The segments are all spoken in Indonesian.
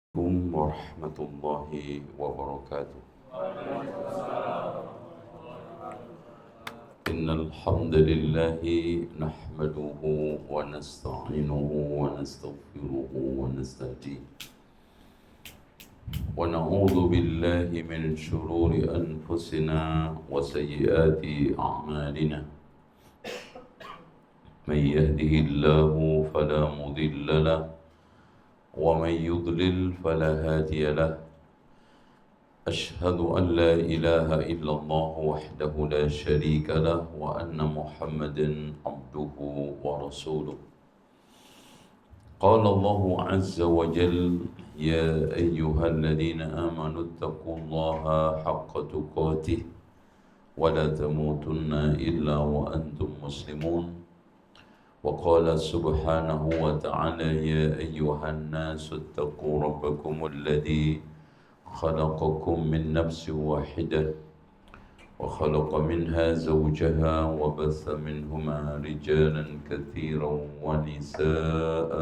Assalamualaikum warahmatullahi wabarakatuh. Innal hamdalillah nahmaduhu wa nasta'inuhu wa nastaghfiruhu wa nastahdiih. Wa na'udzu billahi min shururi anfusina wa sayyiati a'malina. Man yahdihillahu fala mudilla lahu wa man yudlil fala hadiya lahu. أشهد أن لا إله إلا الله وحده لا شريك له وأن محمدا عبده ورسوله. قال الله عز وجل: يا أيها الذين آمنوا اتقوا الله حق تقاته ولا تموتن إلا وأنتم مسلمون. وقال سبحانه وتعالى: يا أيها الناس اتقوا ربكم الذي خلقكم من نفس واحدة وخلق منها زوجها وبث منهما رجالا كثيرا ونساء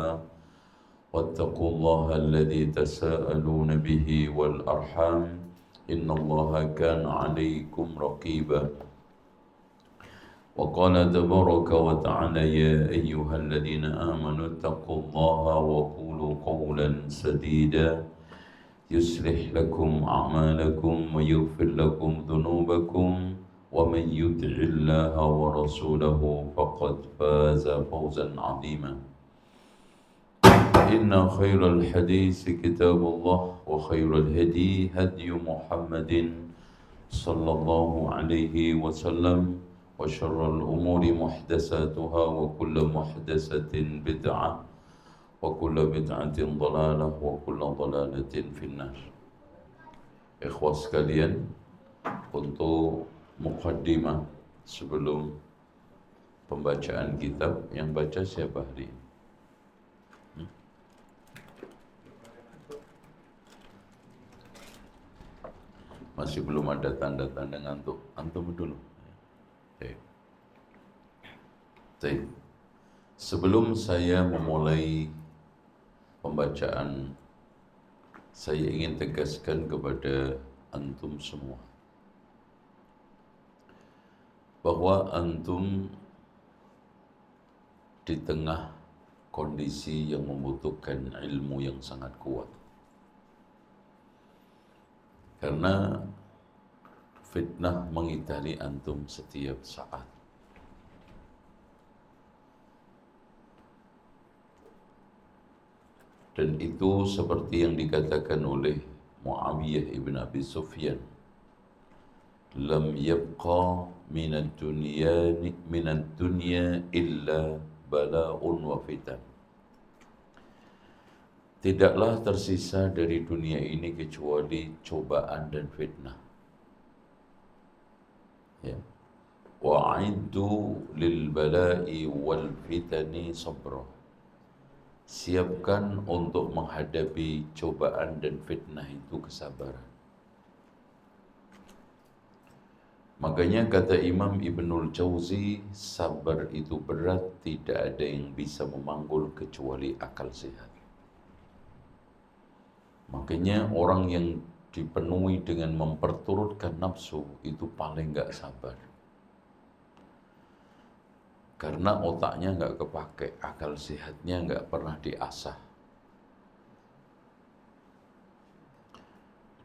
واتقوا الله الذي تساءلون به والأرحام إن الله كان عليكم رقيبا. وقال تبارك وتعالى: يا أيها الذين آمنوا اتقوا الله وقولوا قولا سديدا يصلح لكم أعمالكم ويغفر لكم ذنوبكم ومن يطع الله ورسوله فقد فاز فوزا عظيما. إن خير الحديث كتاب الله وخير الهدي هدي محمد صلى الله عليه وسلم وشر الأمور محدثاتها وكل محدثة بدعة wa kullu bid'atin dhalalah wa kullu dhalalatin finnar. Ikhwas sekalian, untuk muqaddimah sebelum pembacaan kitab, yang baca siapa hari ini? Masih belum ada tanda-tanda ngantuk. Antum dulu. Sebelum saya memulai pembacaan, saya ingin tegaskan kepada antum semua bahwa antum di tengah kondisi yang membutuhkan ilmu yang sangat kuat, karena fitnah mengitari antum setiap saat. Dan itu seperti yang dikatakan oleh Muawiyah ibn Abi Sufyan, lam yabqa minad dunya illa bala'un wa fitan. Tidaklah tersisa dari dunia ini kecuali cobaan dan fitnah. Ya. Wa'iddu lil bala'i wal fitani sabra. Siapkan untuk menghadapi cobaan dan fitnah itu kesabaran. Makanya kata Imam Ibnul Jauzi, sabar itu berat, tidak ada yang bisa memanggul kecuali akal sehat. Makanya orang yang dipenuhi dengan memperturutkan nafsu itu paling gak sabar. Karena otaknya nggak kepake, akal sehatnya nggak pernah diasah.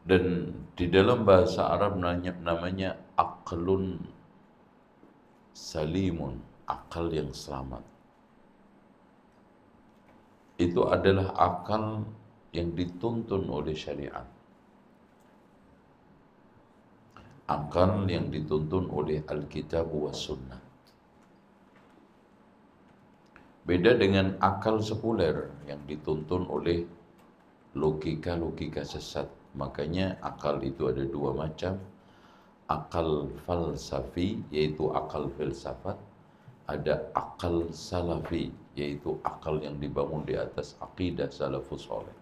Dan di dalam bahasa Arab namanya aqlun salimun, akal yang selamat. Itu adalah akal yang dituntun oleh syariat. Akal yang dituntun oleh Alkitab wa Sunnah. Beda dengan akal sekuler yang dituntun oleh logika-logika sesat. Makanya akal itu ada dua macam. Akal falsafi, yaitu akal filsafat. Ada akal salafi, yaitu akal yang dibangun di atas akidah salafus saleh.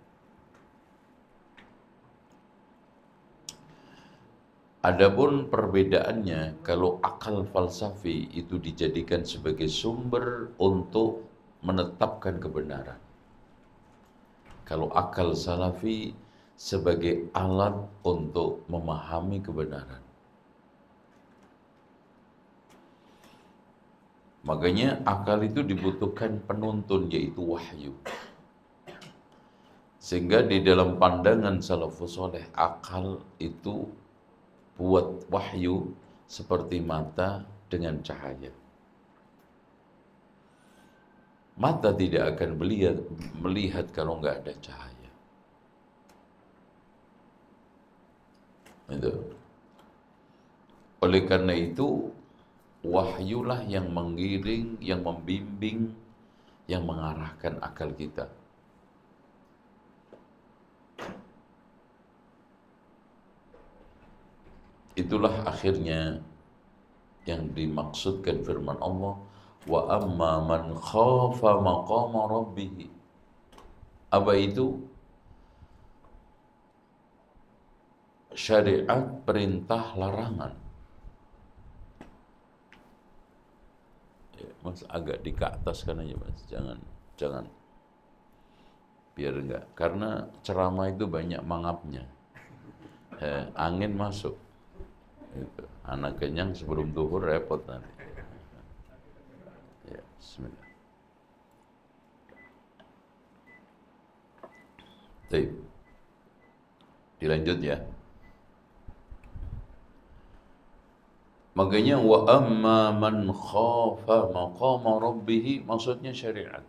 Adapun perbedaannya, kalau akal falsafi itu dijadikan sebagai sumber untuk menetapkan kebenaran. Kalau akal salafi sebagai alat untuk memahami kebenaran. Makanya akal itu dibutuhkan penuntun, yaitu wahyu. Sehingga di dalam pandangan salafus saleh, akal itu buat wahyu seperti mata dengan cahaya. Mata tidak akan melihat kalau nggak ada cahaya. Itu. Oleh karena itu, wahyulah yang menggiring, yang membimbing, yang mengarahkan akal kita. Itulah akhirnya yang dimaksudkan firman Allah, wa amma man khafa maqama rabbih. Apa itu? Syariat, perintah, larangan. Ya, Mas agak di ke atas kan aja Mas, jangan biar enggak, karena ceramah itu banyak mangapnya. Angin masuk. Itu. Anak kenyang sebelum zuhur repot nanti. Ya, bismillah. Baik. Dilanjut ya. Makanya wa amma man khafa maqama rabbih, maksudnya syariat.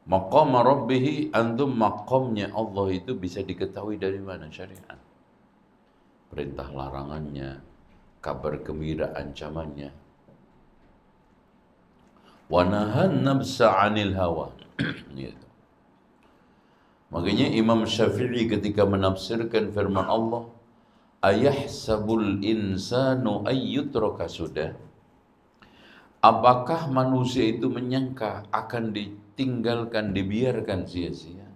Maqama rabbih, antum maqamnya Allah itu bisa diketahui dari mana? Syariat. Perintah larangannya, kabar gembira ancamannya. Wa nahan nafsa 'anil hawa. Gitu. Makanya Imam Syafi'i ketika menafsirkan firman Allah, ayahsabul insanu ayyutraka sudah. Apakah manusia itu menyangka akan ditinggalkan, dibiarkan sia-sia?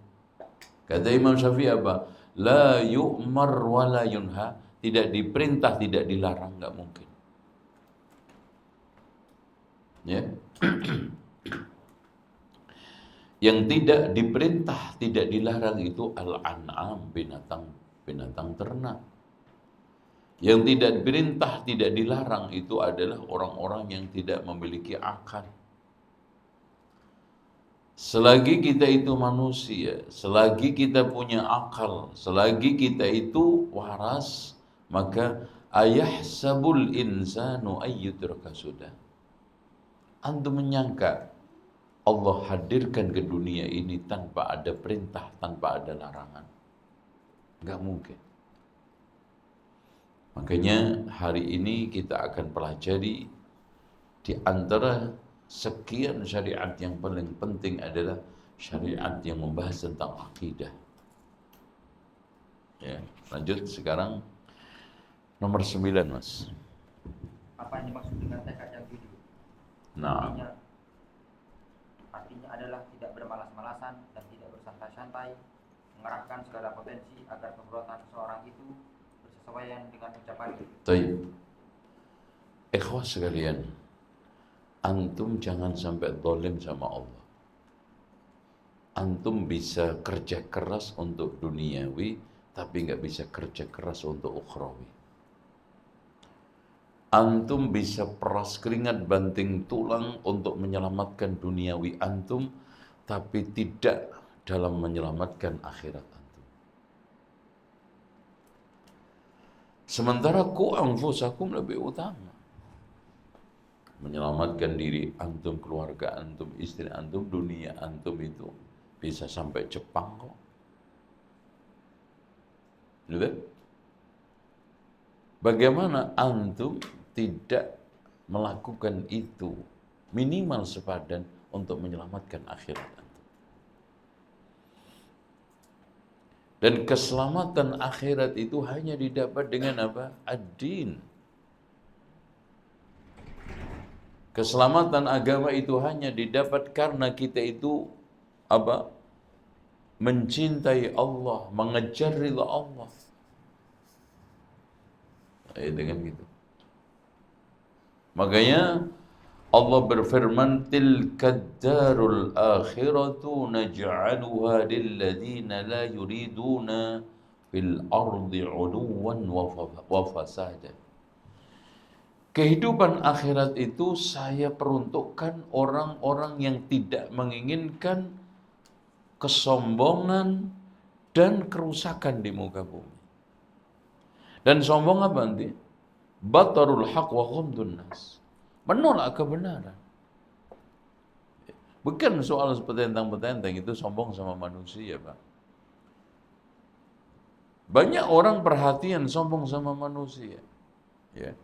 Kata Imam Syafi'i apa? La yu'mar wa la yunha. Tidak diperintah, tidak dilarang, enggak mungkin. Ya. Yang tidak diperintah, tidak dilarang itu al-an'am, binatang ternak. Yang tidak diperintah, tidak dilarang itu adalah orang-orang yang tidak memiliki akal. Selagi kita itu manusia, selagi kita punya akal, selagi kita itu waras, maka ayahsabul insanu ayyutraka sudah. Antum menyangka Allah hadirkan ke dunia ini tanpa ada perintah, tanpa ada larangan? Enggak mungkin. Makanya hari ini kita akan pelajari di antara sekian syariat yang paling penting adalah syariat yang membahas tentang akidah. Ya, lanjut sekarang nomor 9, Mas. Apa yang dimaksud dengan tekad yang jujur? Nah, Artinya adalah tidak bermalas-malasan dan tidak bersantai-santai, mengerahkan segala potensi agar perbuatan seseorang itu bersesuaian dengan ucapannya. baik. Ikhwah sekalian, antum jangan sampai zalim sama Allah. Antum bisa kerja keras untuk duniawi, tapi nggak bisa kerja keras untuk ukhrawi. Antum bisa peras keringat banting tulang untuk menyelamatkan duniawi antum, tapi tidak dalam menyelamatkan akhirat antum. Sementara ku anfusakum lebih utama. Menyelamatkan diri antum, keluarga antum, istri antum, dunia antum itu bisa sampai Jepang kok. Gitu? Bagaimana antum tidak melakukan itu minimal sepadan untuk menyelamatkan akhirat antum? Dan keselamatan akhirat itu hanya didapat dengan apa? Ad-din. Keselamatan agama itu hanya didapat karena kita itu apa? Mencintai Allah, mengejar ridha Allah. Dengan gitu. Makanya Allah berfirman, tilkad darul akhiratu naj'aluha lilladzina la yuriduna fil ardi 'uluwan wa fasada. Kehidupan akhirat itu saya peruntukkan orang-orang yang tidak menginginkan kesombongan dan kerusakan di muka bumi. Dan sombong apa nanti? Batarul haq wa ghamdun nas. Menolak kebenaran. Bukan soal petentang-petentang, itu sombong sama manusia, Pak. Banyak orang perhatian sombong sama manusia. Ya.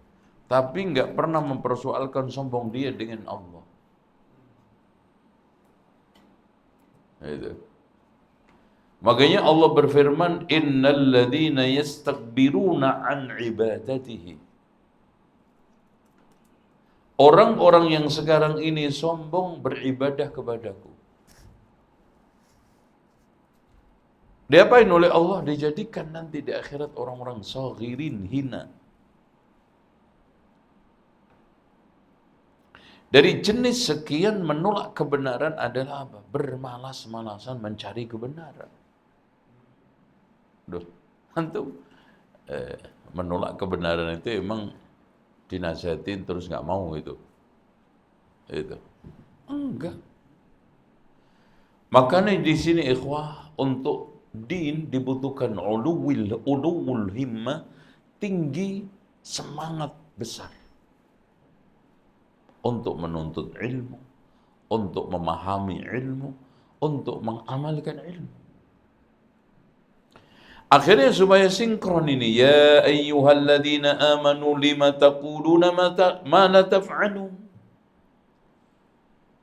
Tapi nggak pernah mempersoalkan sombong dia dengan Allah. Itu. Makanya Allah berfirman, innal ladzina yastakbiruna an ibadatihi. Orang-orang yang sekarang ini sombong beribadah kepadaku. Diapain oleh Allah? Dijadikan nanti di akhirat orang-orang saghirin, hina. Dari jenis sekian menolak kebenaran adalah apa? Bermalas-malasan mencari kebenaran. Duh, antum menolak kebenaran itu emang dinasihatin terus nggak mau itu. Enggak. Makanya di sini ikhwah, untuk din dibutuhkan uluwul himmah, tinggi semangat besar. Untuk menuntut ilmu, untuk memahami ilmu, untuk mengamalkan ilmu. Akhirnya supaya sinkron ini, ya ayyuhalladzina amanu lima taquluna ma la taf'alun.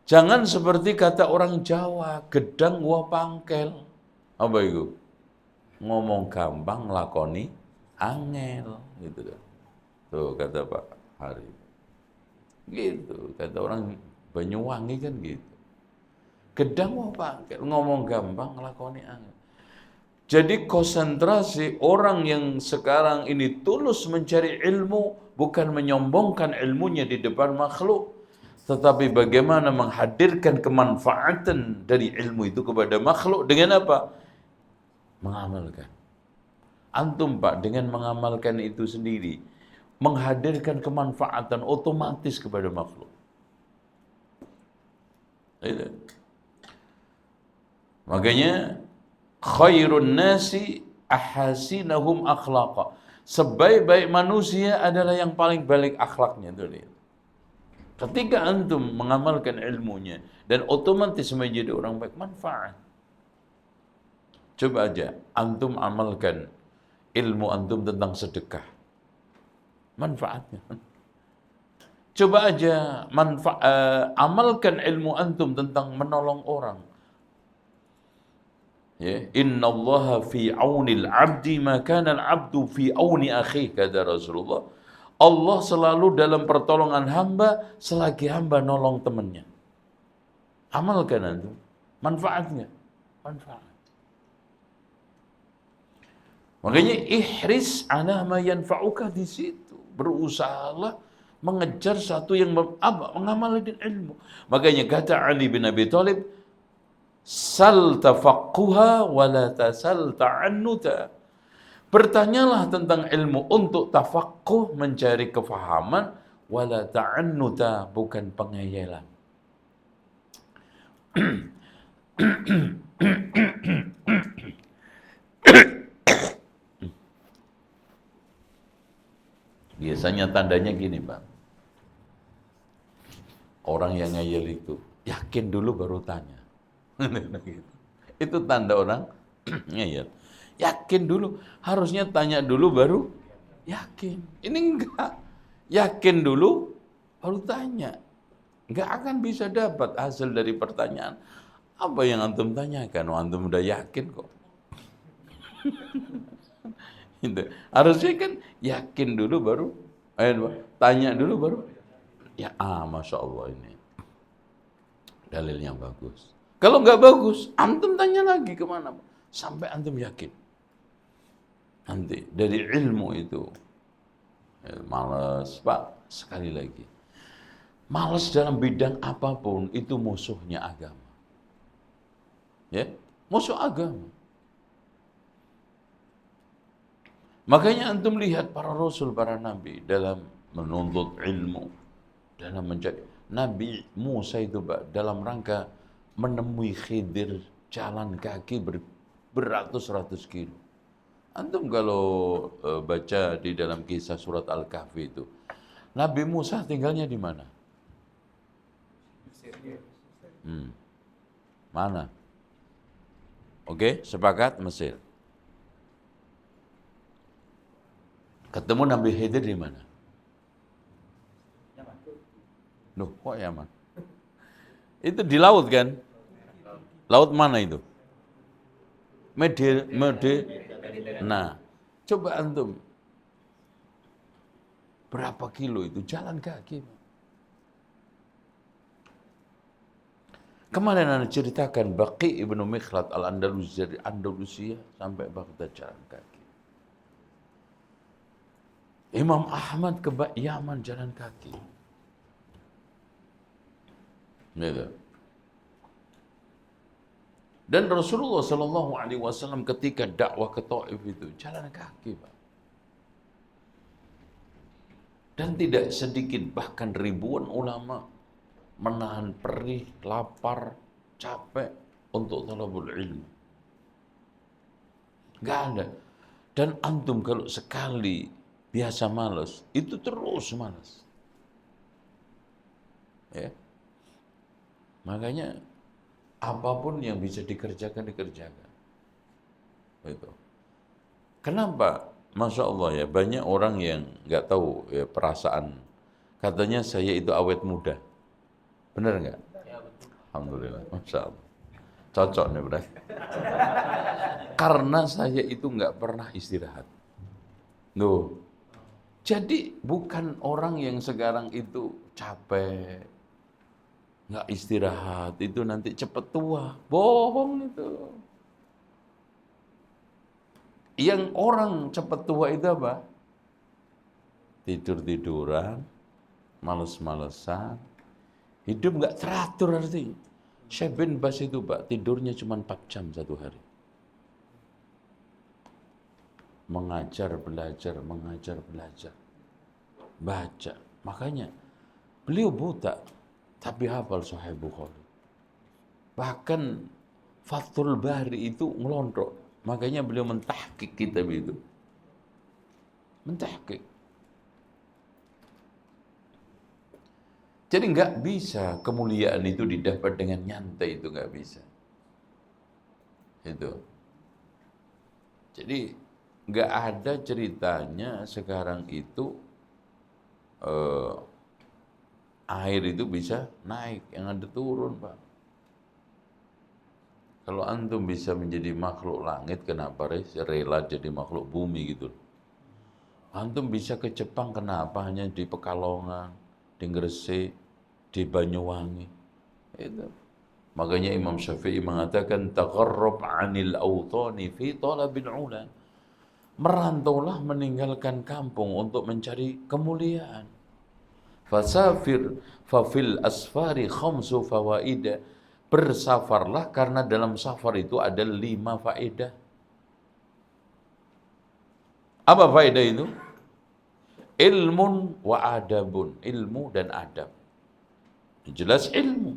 Jangan seperti kata orang Jawa, gedang gua pangkel. Apa itu? Ngomong gampang, lakoni angel, gitu kan. Tuh kata Pak Hari. Gitu, kata orang Banyuwangi kan gitu. Gedang mau pangkel, ngomong gampang, lakoni angel. Jadi konsentrasi orang yang sekarang ini tulus mencari ilmu, bukan menyombongkan ilmunya di depan makhluk, tetapi bagaimana menghadirkan kemanfaatan dari ilmu itu kepada makhluk dengan apa? Mengamalkan. Antum Pak, dengan mengamalkan itu sendiri, menghadirkan kemanfaatan otomatis kepada makhluk. Makanya khairun nasi ahhasinahum akhlaqa. Sebaik-baik manusia adalah yang paling baik akhlaknya. Ketika antum mengamalkan ilmunya dan otomatis menjadi orang baik, manfaat. Coba aja antum amalkan ilmu antum tentang sedekah. Manfaatnya. Coba aja amalkan ilmu antum tentang menolong orang. Ya, innallaha fi aunil abdi ma kana al-abdu fi auni akhihi, kata Rasulullah. Allah selalu dalam pertolongan hamba selagi hamba nolong temannya. Amalkan antum. Manfaatnya. Manfaat. Makanya ihris ala ma yanfa'uka di situ. Berusahalah mengejar satu yang mengamalkan ilmu. Makanya kata Ali bin Abi Thalib, sal tafaqquha wa la tasal ta'annuta. Bertanyalah tentang ilmu untuk tafaqquh, mencari kefahaman, wa la ta'annuta, bukan pengayalan. Biasanya tandanya gini, Pak. Orang yang ngayal itu, yakin dulu baru tanya. Itu tanda orang ngayal. Yakin dulu, harusnya tanya dulu baru yakin. Ini enggak. Yakin dulu baru tanya. Enggak akan bisa dapat hasil dari pertanyaan. Apa yang antum tanyakan? Antum udah yakin kok. Itu. Harusnya kan yakin dulu baru, tanya dulu baru, ya Masya Allah ini dalil yang bagus. Kalau nggak bagus, antum tanya lagi kemana, sampai antum yakin. Nanti dari ilmu itu, males Pak, sekali lagi. Malas dalam bidang apapun itu musuhnya agama. Ya, musuh agama. Makanya antum lihat para rasul, para nabi dalam menuntut ilmu, dalam mencari. Nabi Musa itu Pak, dalam rangka menemui Khidir jalan kaki beratus-ratus kilo. Antum kalau baca di dalam kisah surat Al-Kahfi itu, Nabi Musa tinggalnya di mana? Mana? Oke, sepakat Mesir. Ketemu Nabi Khidir di mana? Loh, kok Yaman? Itu di laut kan? Laut mana itu? Nah, coba antum. Berapa kilo itu? Jalan kaki. Kemarin anda ceritakan Baqi ibnu Mikhlad al-Andalusi dari Andalusia sampai Baghdad jalan kaki. Imam Ahmad ke Yaman jalan kaki. Gitu. Dan Rasulullah Sallallahu Alaihi Wasallam ketika dakwah ke Taif itu jalan kaki, Pak. Dan tidak sedikit bahkan ribuan ulama menahan perih, lapar, capek untuk talabul ilmu. Gak ada. Dan antum kalau sekali biasa malas, itu terus malas. Ya. Makanya apapun yang bisa dikerjakan. Itu. Kenapa? Masya Allah ya, banyak orang yang nggak tahu ya, perasaan. Katanya saya itu awet muda. Benar nggak? Ya, betul. Alhamdulillah, Masya Allah. Cocok nih berarti. Karena saya itu nggak pernah istirahat. Loh. Jadi bukan orang yang sekarang itu capek, nggak istirahat, itu nanti cepet tua. Bohong itu. Yang orang cepet tua itu apa? Tidur-tiduran, males-malesan, hidup nggak teratur artinya. Syekh bin Bas itu Pak, tidurnya cuma 4 jam satu hari. Mengajar, belajar. Baca. Makanya beliau buta, tapi hafal Sahih Bukhari. Bahkan Fathul Bari itu ngelondok. Makanya beliau mentahqiq kitab itu. Mentahqiq. Jadi nggak bisa kemuliaan itu didapat dengan nyantai, itu nggak bisa. Itu. Jadi nggak ada ceritanya sekarang itu air itu bisa naik, yang ada turun, Pak. Kalau antum bisa menjadi makhluk langit, kenapa rela jadi makhluk bumi gitu? Antum bisa ke Jepang, kenapa hanya di Pekalongan, di Gresik, di Banyuwangi? Itu. Makanya Imam Syafi'i mengatakan tagharrab 'anil awtani fi talabil 'ula. Merantaulah meninggalkan kampung untuk mencari kemuliaan. Fasafir fafil asfari khamsu fawaida. Bersafarlah karena dalam safar itu ada 5 faedah. Apa faedah itu? Ilmun wa adabun. Ilmu dan adab. Jelas ilmu.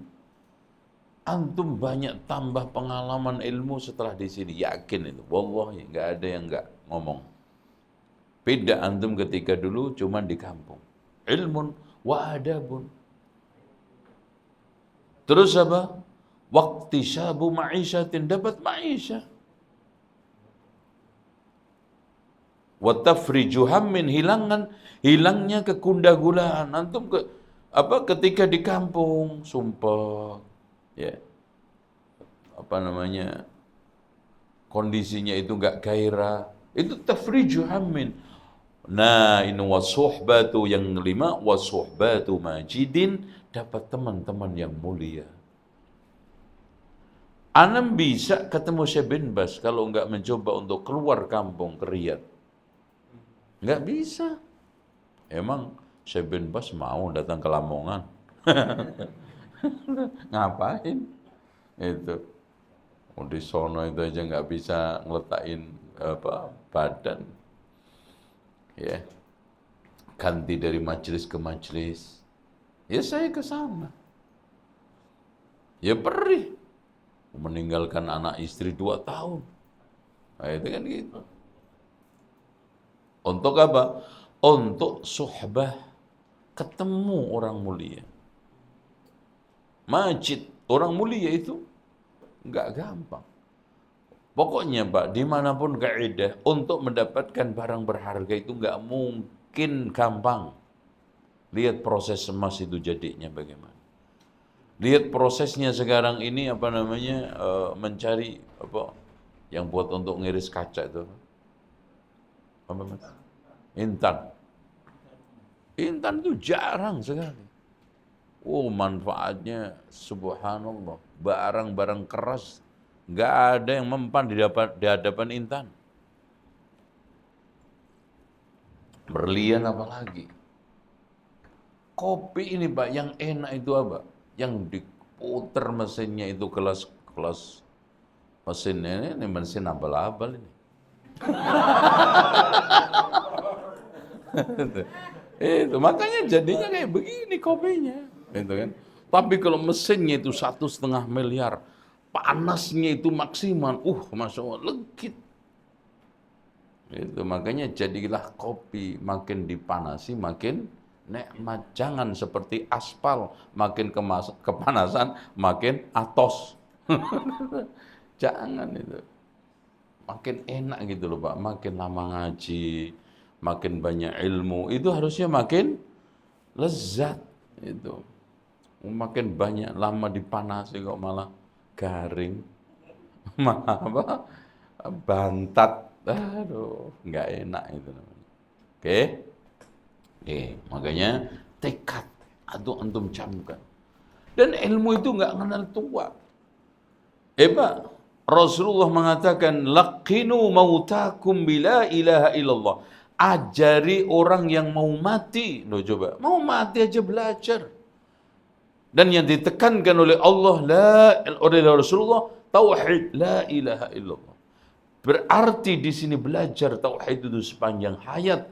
Antum banyak tambah pengalaman ilmu setelah di sini. Yakin itu. Wallahi nggak ada yang nggak ngomong. Beda antum ketika dulu cuma di kampung. Ilmun wa adabun. Terus apa? Waktu syabu ma'isyatin, dapat ma'isyah. Wa tafriju hammin, hilangnya kekundah-gulaan. Antum ketika di kampung sumpah ya. Kondisinya itu enggak gairah. Itu tafriju hammin. Nah, ini wasuhbatu yang 5, wasuhbatu majidin, dapat teman-teman yang mulia. Anam bisa ketemu Syekh bin Bas kalau enggak mencoba untuk keluar kampung ke Riyadh. Enggak bisa. Emang Syekh bin Bas mau datang ke Lamongan, Ngapain? Itu. Di sono itu aja nggak bisa ngeletakin badan. Ya. Ganti dari majelis ke majelis. Ya saya ke sana. Ya perih. Meninggalkan anak istri 2 tahun. Nah, itu kan gitu. Untuk apa? Untuk suhbah, ketemu orang mulia. Masjid, orang mulia itu enggak gampang. Pokoknya Pak, dimanapun kaidah, untuk mendapatkan barang berharga itu enggak mungkin gampang. Lihat proses emas itu jadinya bagaimana. Lihat prosesnya sekarang ini mencari yang buat untuk ngiris kaca itu. Apa Mas? Intan. Intan itu jarang sekali. Manfaatnya subhanallah. Barang-barang keras nggak ada yang mempan di hadapan intan. Berlian apalagi. Kopi ini Pak, yang enak itu apa? Yang diputer mesinnya itu kelas mesinnya ini mesin abal-abal ini. Itu makanya jadinya kayak begini kopinya, gitu kan. Tapi kalau mesinnya itu 1,5 miliar, panasnya itu maksimal, masya Allah, legit. Itu makanya jadilah kopi makin dipanasi makin nikmat. Jangan seperti aspal, makin kepanasan makin atos. Jangan itu. Makin enak gitu loh Pak, makin lama ngaji, makin banyak ilmu, itu harusnya makin lezat itu. Makin banyak lama dipanasi kok malah garing. Malah bantat. Aduh, nggak enak itu namanya. Oke? Makanya tekad atau antum camkan. Dan ilmu itu nggak kenal tua. Pak, Rasulullah mengatakan, laqinu mautakum bila ilaha illallah. Ajari orang yang mau mati. Loh coba, mau mati aja belajar. Dan yang ditekankan oleh Allah, oleh Rasulullah, tauhid, la ilaha illallah. Berarti di sini belajar tauhid itu sepanjang hayat.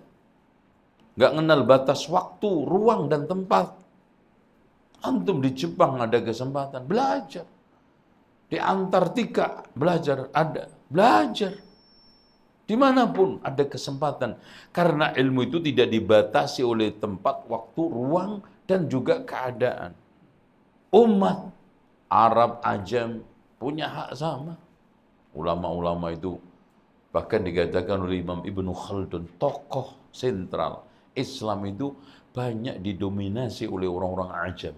Nggak kenal batas waktu, ruang, dan tempat. Antum di Jepang ada kesempatan, belajar. Di Antartika belajar, belajar. Dimanapun ada kesempatan. Karena ilmu itu tidak dibatasi oleh tempat, waktu, ruang, dan juga keadaan. Umat Arab, Ajam punya hak sama. Ulama-ulama itu bahkan dikatakan oleh Imam Ibnu Khaldun, tokoh sentral Islam itu banyak didominasi oleh orang-orang Ajam.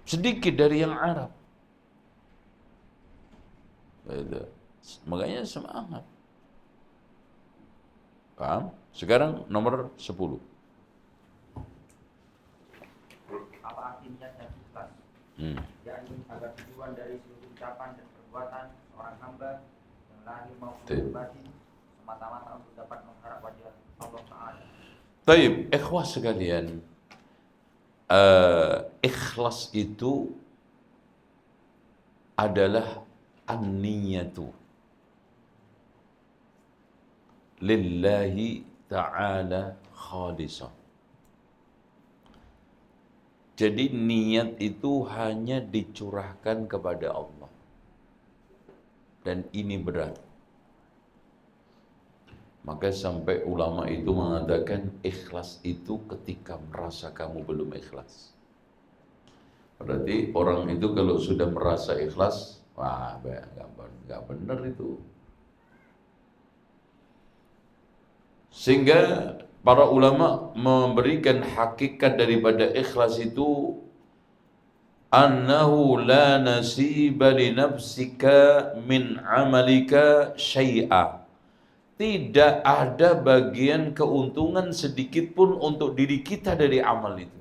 Sedikit dari yang Arab. Makanya semangat. Paham? Sekarang nomor 10. Apa arti niat dan ikhlas? Yakni agar tujuan dari seluruh ucapan dan perbuatan seorang hamba yang lahir maupun batin semata-mata untuk dapat mengharap wajah Allah Ta'ala. Taib, ikhwas sekalian, ikhlas itu adalah an-niyatu lillahi ta'ala khalisah. Jadi niat itu hanya dicurahkan kepada Allah. Dan ini berat. Maka sampai ulama itu mengatakan ikhlas itu ketika merasa kamu belum ikhlas. Berarti orang itu kalau sudah merasa ikhlas, nggak benar itu. Sehingga para ulama memberikan hakikat daripada ikhlas itu, annahu la nasiba li nafsika min amalika syai'a. Tidak ada bagian keuntungan sedikit pun untuk diri kita dari amal itu.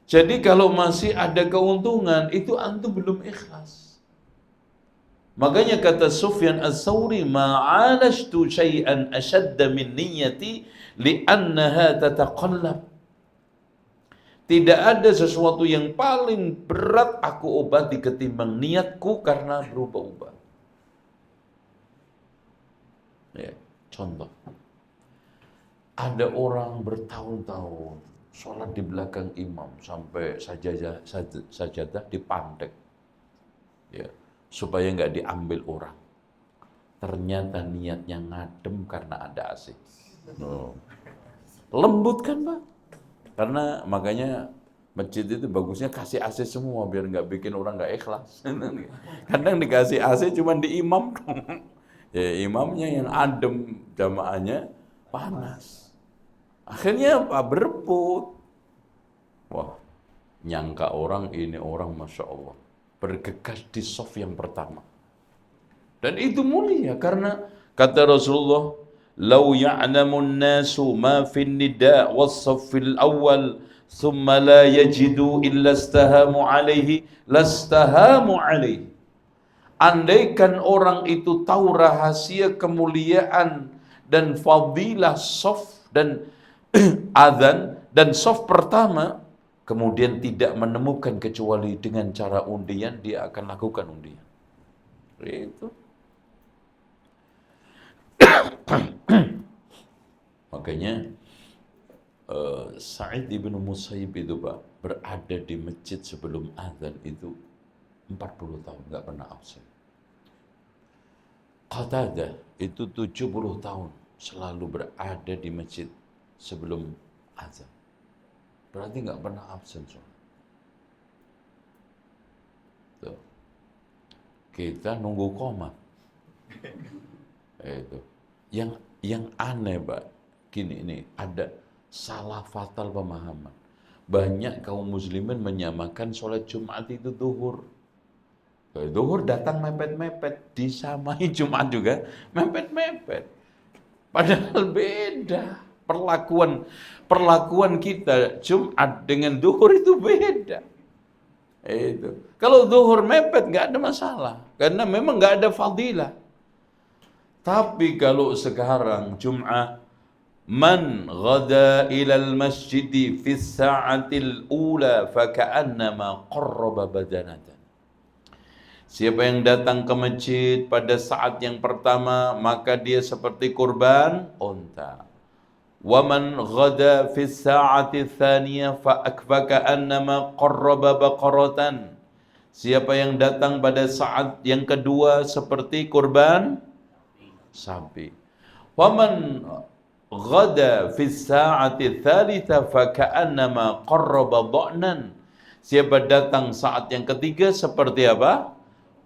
Jadi kalau masih ada keuntungan, itu antum belum ikhlas. Makanya kata Sufyan Ats-Tsauri, ma'alashtu syai'an ashadda min niyyati li'annaha tataqallab. Tidak ada sesuatu yang paling berat aku obati ketimbang niatku karena berubah-ubah. Ya, contoh. Ada orang bertahun-tahun sholat di belakang imam sampai sajadah dipandek, ya, supaya nggak diambil orang. Ternyata niatnya ngadem karena ada AC. No. Lembut kan, Pak? Karena makanya masjid itu bagusnya kasih AC semua biar nggak bikin orang nggak ikhlas. Kadang dikasih AC cuma di imam dong. Ya imamnya yang adem, jamaahnya panas. Akhirnya apa? Berebut. Wah, nyangka orang ini orang Masya Allah bergegas di saf yang pertama. Dan itu mulia karena kata Rasulullah, "Lau ya'lamun nasu ma fin nida' was-saffil awwal, thumma la yajidu illa istahamu alaihi, lastahamu alaihi." Andaikan orang itu tahu rahasia kemuliaan dan fadilah saf dan azan dan saf pertama, kemudian tidak menemukan kecuali dengan cara undian, dia akan lakukan undian. Itu. Makanya Sa'id ibn Musayyib itu Pak berada di masjid sebelum azan itu 40 tahun nggak pernah absen. Qatadah itu 70 tahun selalu berada di masjid sebelum azan. Berarti nggak pernah absen soalnya. Tuh. Kita nunggu qomat. Itu. Yang aneh, Pak. Gini ini ada salah fatal pemahaman. Banyak kaum muslimin menyamakan sholat Jumat itu zuhur. Zuhur datang mepet-mepet, disamai Jumat juga mepet-mepet. Padahal beda. Perlakuan kita Jumat dengan zuhur itu beda. Itu. Kalau zuhur mepet nggak ada masalah, karena memang nggak ada fadilah. Tapi kalau sekarang Jum'ah, man ghada ilal masjidi fi sa'atil ula faka'annama qarraba badanatan. Siapa yang datang ke masjid pada saat yang pertama, maka dia seperti kurban unta. Wa man ghada fi sa'ati tsaniyah faka'annama qarraba baqaratan. Siapa yang datang pada saat yang kedua seperti kurban sapi. Waman ghada fi sa'ati tsalitsa faka'annama qarraba dha'nan. Siapa datang saat yang ketiga seperti apa?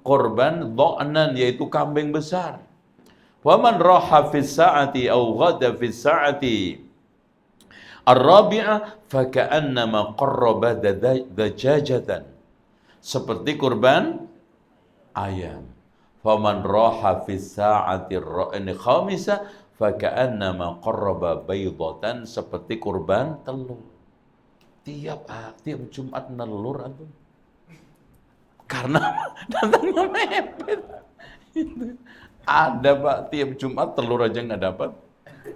Korban dha'nan, yaitu kambing besar. Waman raha fi sa'ati aw ghada fi sa'ati ar-rabi'ah faka'annama qarraba dajajatan. Seperti kurban ayam. Faman raha fi sa'ati khamisa faka'annama qarraba baydatan, seperti kurban telur. Tiap Jumat nelur antum. Karena datangnya mepet. Ada Pak, tiap Jumat telur aja nggak dapat.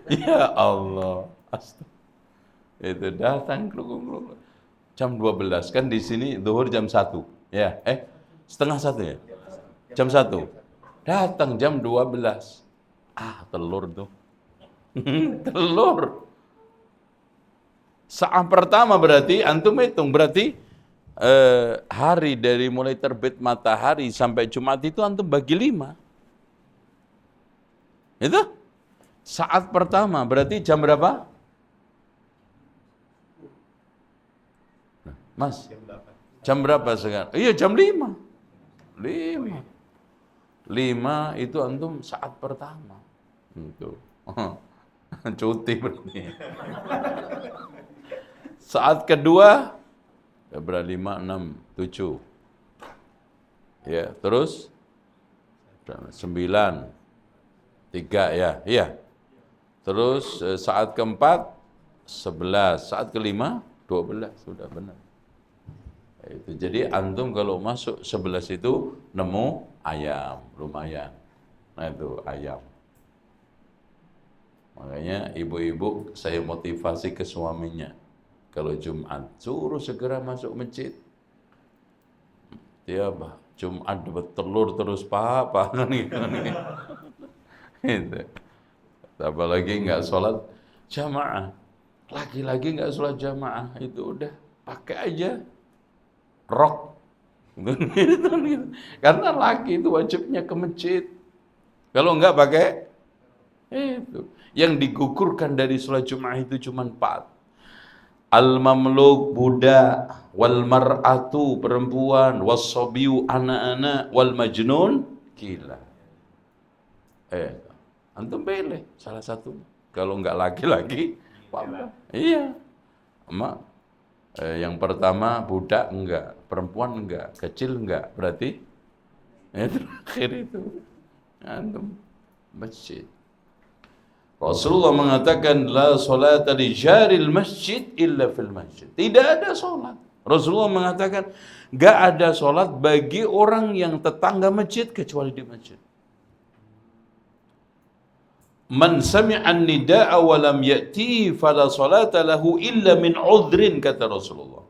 Ya Allah. Itu datang kluk-kluk. Jam 12 kan di sini zuhur jam 1. Ya, setengah 1 ya. Jam 1. Datang jam 12. Telur tuh. Telur. Saat pertama berarti, antum hitung, berarti hari dari mulai terbit matahari sampai Jumat itu antum bagi 5. Itu? Saat pertama, berarti jam berapa? Mas? Jam berapa sekarang? Iya, jam 5. 5 itu antum saat pertama. Itu. Cuti berarti. Saat kedua berapa? 5, 6, 7. Ya, terus 9, 3 ya. Iya. Terus saat keempat 11, saat kelima 12, sudah benar. Itu. Jadi antum kalau masuk 11 itu nemu ayam, lumayan. Nah itu ayam. Makanya ibu-ibu saya motivasi ke suaminya. Kalau Jumat, suruh segera masuk masjid. Dia Jumat dapat telur terus apa kan gitu. Gitu. Apalagi nggak sholat jamaah. Lagi-lagi nggak sholat jamaah, itu udah pakai aja rok. Karena laki itu wajibnya ke masjid. Kalau nggak pakai itu. Yang digugurkan dari sholat Jumat itu cuma 4. Al-mamluk budak, wal mar'atu perempuan, was-sabiyu anak-anak, wal majnun gila. Antum pilih salah satu. Kalau enggak laki-laki, apa? Iya. Yang pertama budak enggak, perempuan enggak, kecil enggak. Berarti terakhir itu antum masjid. Rasulullah mengatakan la salata li jaril masjid illa fil masjid. Tidak ada salat. Rasulullah mengatakan enggak ada salat bagi orang yang tetangga masjid kecuali di masjid. Man sami'an nida'a wa lam ya'ti fala salata lahu illa min udhrin, kata Rasulullah.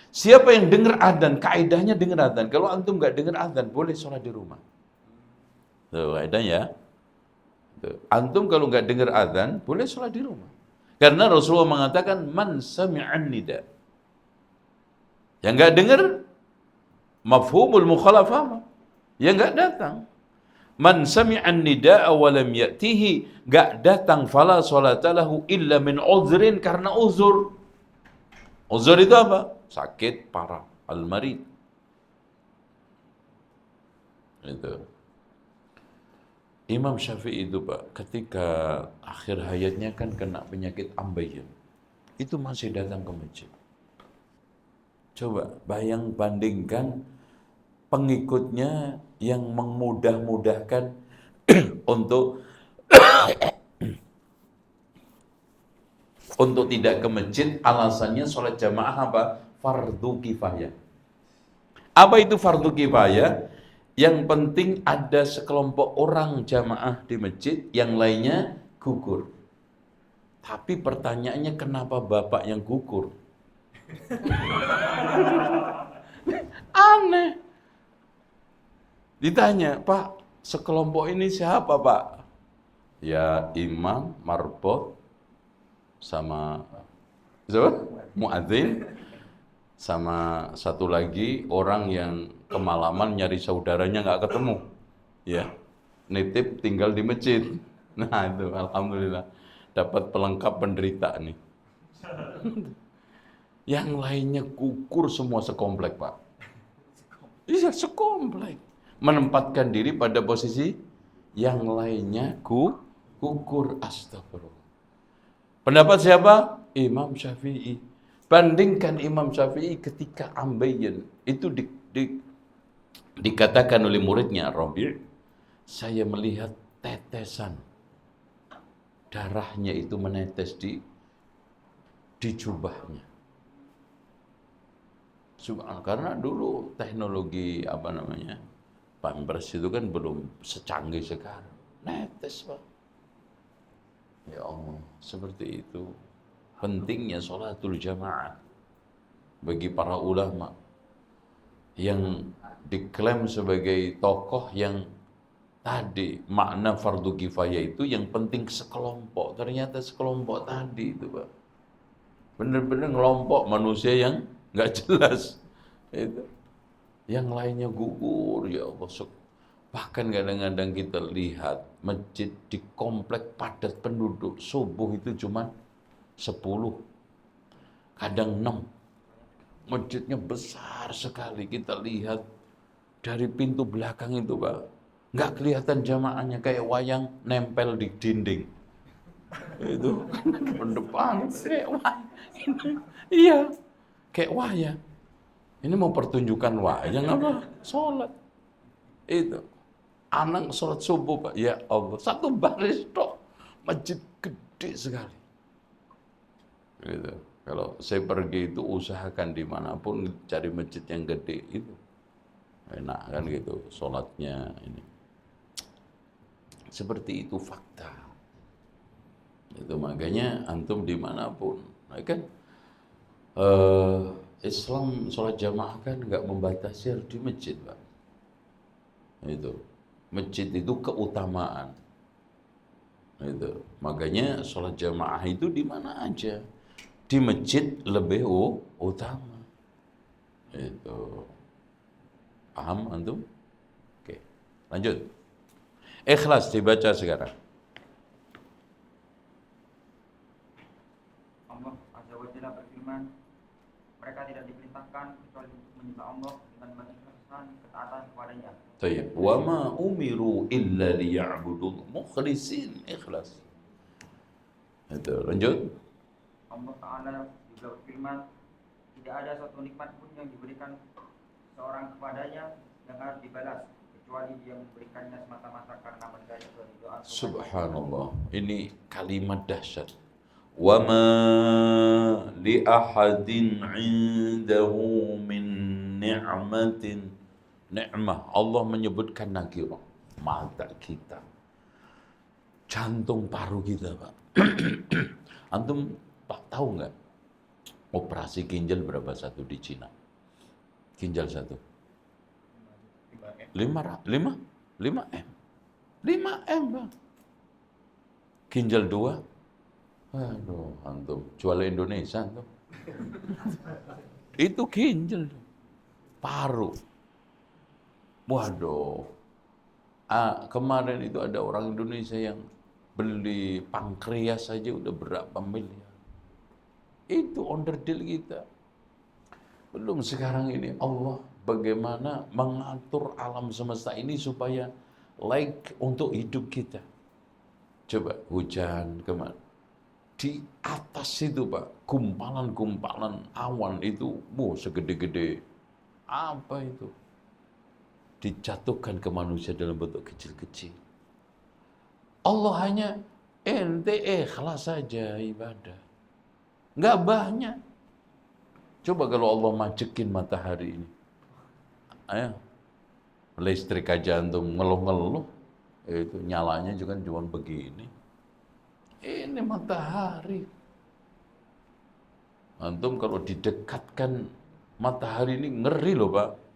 Siapa yang dengar adzan, kaidahnya dengar adzan. Kalau antum enggak dengar adzan, boleh salat di rumah. Tuh kaidahnya. Antum kalau nggak dengar azan, boleh sholat di rumah. Karena Rasulullah mengatakan, man sami'an nida. Yang nggak dengar, mafhumul mukhalafah. Yang nggak datang. Man sami'an nida awalam ya'tihi. Nggak datang, fala sholatalahu illa min uzrin, karena uzur. Uzur itu apa? Sakit parah, al-marid. Itu. Imam Syafi'i itu Pak, ketika akhir hayatnya kan kena penyakit ambeien. Itu masih datang ke masjid. Coba bandingkan pengikutnya yang memudah-mudahkan untuk tidak ke masjid, alasannya sholat jamaah apa? Fardu kifayah. Apa itu fardu kifayah? Yang penting ada sekelompok orang jamaah di masjid, yang lainnya gugur. Tapi pertanyaannya, kenapa bapak yang gugur? Aneh. Ditanya, Pak, sekelompok ini siapa Pak? Ya imam, marbot, sama muadzin, sama satu lagi orang yang kemalaman nyari saudaranya nggak ketemu, ya nitip tinggal di masjid. Nah itu alhamdulillah dapat pelengkap penderita nih. Yang lainnya gugur semua sekomplek Pak. Iya sekomplek. Menempatkan diri pada posisi yang lainnya gugur. Astagfirullah. Pendapat siapa? Imam Syafi'i. Bandingkan Imam Syafi'i ketika ambeien itu dikatakan oleh muridnya Rabi', saya melihat tetesan darahnya itu menetes di jubahnya. Karena dulu teknologi pampers itu kan belum secanggih sekarang. Netes Pak. Ya Allah, seperti itu pentingnya sholatul jamaah bagi para ulama yang diklaim sebagai tokoh yang tadi makna fardu kifayah itu yang penting sekelompok. Ternyata sekelompok tadi itu Pak, benar-benar ngelompok manusia yang nggak jelas itu, yang lainnya gugur. Ya Allah, bahkan kadang-kadang kita lihat masjid di komplek padat penduduk, subuh itu cuma 10, kadang 6. Masjidnya besar sekali, kita lihat dari pintu belakang itu Pak, nggak kelihatan jamaahnya, kayak wayang nempel di dinding. Itu kan depan, kayak wayang. Iya, kayak wayang. Ini mau pertunjukan wayang apa? Sholat. Itu. Anak sholat subuh Pak, ya Allah, satu baris tok, masjid gede sekali. Gitu. Kalau saya pergi itu usahakan dimanapun cari masjid yang gede itu, enak kan gitu, sholatnya ini. Seperti itu fakta. Itu makanya antum dimanapun, kan Eh, Islam sholat jamaah kan nggak membatasi harus di masjid, Pak. Itu masjid itu keutamaan. Itu makanya sholat jamaah itu di mana aja, di masjid lebih utama. Itu paham antum? Oke, lanjut. Ikhlas dibaca sekarang. Allah Azza wa Jalla berfirman, mereka tidak diperintahkan kecuali untuk menyembah Allah dengan mengikhlaskan ketaatan kepadanya. Tayyib. Wa ma umiru illa liya'budul mukhlisin, ikhlas. Itu lanjut. Allah Ta'ala juga berfirman, tidak ada suatu nikmat pun yang diberikan seorang kepadanya yang harus dibalas, kecuali dia memberikannya semata-mata karena mencari keridhaan. Subhanallah. Ini kalimat dahsyat. Wa ma li ahadin 'indahu min ni'matin. Ni'mah, Allah menyebutkan nakirah. Mata kita, jantung paru kita, Pak. Antum Pak tahu nggak operasi ginjal berapa satu di Cina? Ginjal satu 5 M. 5 M, Bang. Ginjal 2, aduh, antum jual Indonesia antum. Itu ginjal, paru. Waduh, kemarin itu ada orang Indonesia yang beli pankreas saja udah berapa miliar. Itu onderdil kita. Belum sekarang ini Allah bagaimana mengatur alam semesta ini supaya layak untuk hidup kita. Coba hujan kemana? Di atas itu, Pak, gumpalan-gumpalan awan itu, segede-gede apa itu? Dijatuhkan ke manusia dalam bentuk kecil-kecil. Allah hanya ente ikhlas saja ibadah. Nggak banyak. Coba kalau Allah majekin matahari ini. Ayo, listrik aja antum ngeluh-ngeluh. Itu nyalanya juga cuma begini. Ini matahari. Antum kalau didekatkan matahari ini ngeri loh, Pak.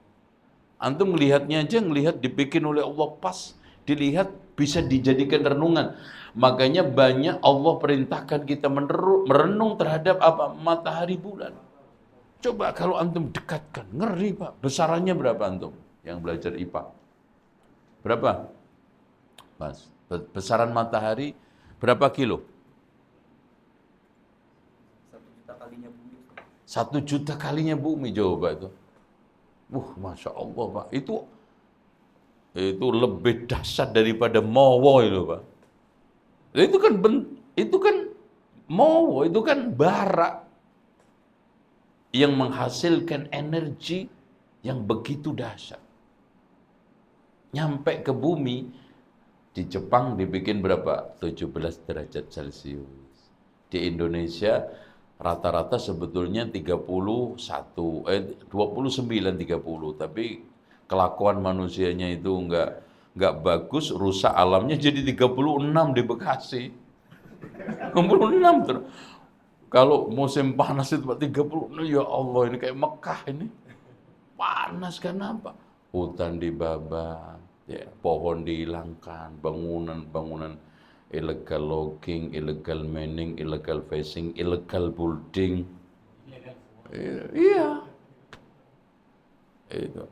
Antum melihatnya aja, ngelihat dibikin oleh Allah pas, dilihat bisa dijadikan renungan. Makanya banyak Allah perintahkan kita merenung terhadap apa? Matahari bulan. Coba kalau antum dekatkan, ngeri, Pak. Besarannya berapa antum yang belajar IPA? Berapa? Mas, besaran matahari berapa kilo? 1 juta kalinya bumi. 1 juta kalinya bumi, coba itu. Masya Allah, Pak. Itu lebih dahsyat daripada mowo itu, Pak. Itu kan mowo, itu kan bara yang menghasilkan energi yang begitu dahsyat. Nyampe ke bumi, di Jepang dibikin berapa? 17 derajat Celcius. Di Indonesia rata-rata sebetulnya 29, 30, tapi kelakuan manusianya itu enggak bagus, rusak alamnya jadi 36 di Bekasi. 36 terus. Kalau musim panas itu 36, ya Allah, ini kayak Mekah ini. Panas kenapa? Hutan dibabat, ya, pohon dihilangkan, bangunan-bangunan illegal logging, illegal mining, illegal fishing, illegal building. Iya. Itu.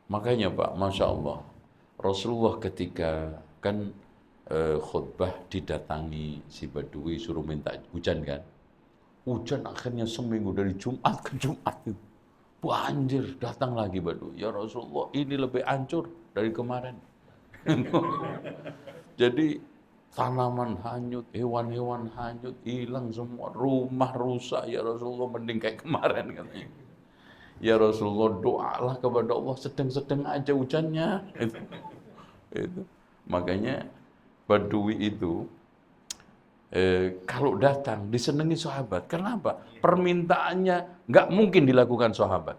Makanya, Pak, Masya Allah, Rasulullah ketika kan khutbah didatangi si Badui suruh minta hujan kan. Hujan akhirnya seminggu dari Jumat ke Jumat itu. Banjir, datang lagi Badui. Ya Rasulullah, ini lebih hancur dari kemarin. Jadi tanaman hanyut, hewan-hewan hanyut, hilang semua, rumah rusak, ya Rasulullah, mending kayak kemarin katanya. Ya Rasulullah, doalah kepada Allah, sedang-sedang aja hujannya. Itu. Makanya Badui itu kalau datang disenangi sahabat. Kenapa? Permintaannya nggak mungkin dilakukan sahabat.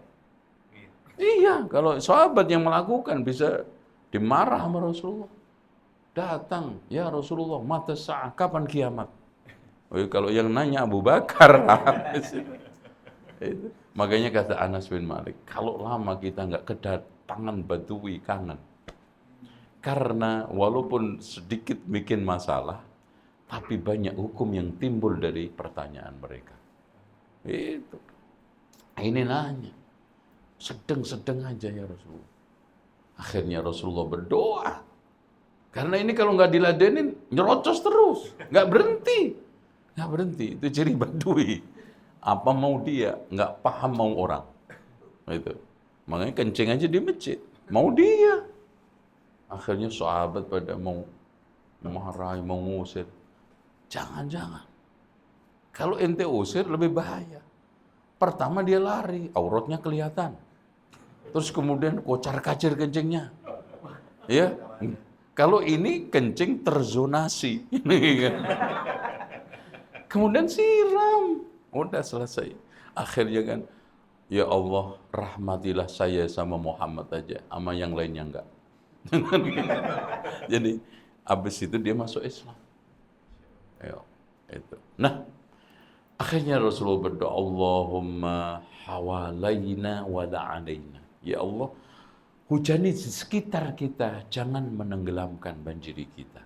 Iya, kalau sahabat yang melakukan bisa dimarah sama Rasulullah. Datang, ya Rasulullah, mata sa'ah, kapan kiamat? Kalau yang nanya Abu Bakar, Itu. Makanya kata Anas bin Malik, kalau lama kita nggak kedatangan Badui, kangen. Karena walaupun sedikit bikin masalah, tapi banyak hukum yang timbul dari pertanyaan mereka. Itu. Ini nanya, sedang-sedang aja ya Rasulullah. Akhirnya Rasulullah berdoa. Karena ini kalau nggak diladenin, nyerocos terus. Nggak berhenti. Nggak berhenti. Itu ciri Badui. Apa mau dia, nggak paham mau orang. Itu. Makanya kencing aja di masjid. Mau dia. Akhirnya sahabat pada mau marahi, mau ngusir. Jangan-jangan. Kalau ente usir lebih bahaya. Pertama dia lari, auratnya kelihatan. Terus kemudian kocar-kacir kencingnya. Ya. Kalau ini kencing terzonasi. Kemudian siram. Udah selesai. Akhirnya kan, ya Allah rahmatilah saya sama Muhammad aja. Sama yang lainnya enggak. Jadi, habis itu dia masuk Islam. Ya, itu. Nah, akhirnya Rasulullah berdoa, Allahumma hawalaina wa la'alaina. Ya Allah, hujani di sekitar kita, jangan menenggelamkan banjiri kita.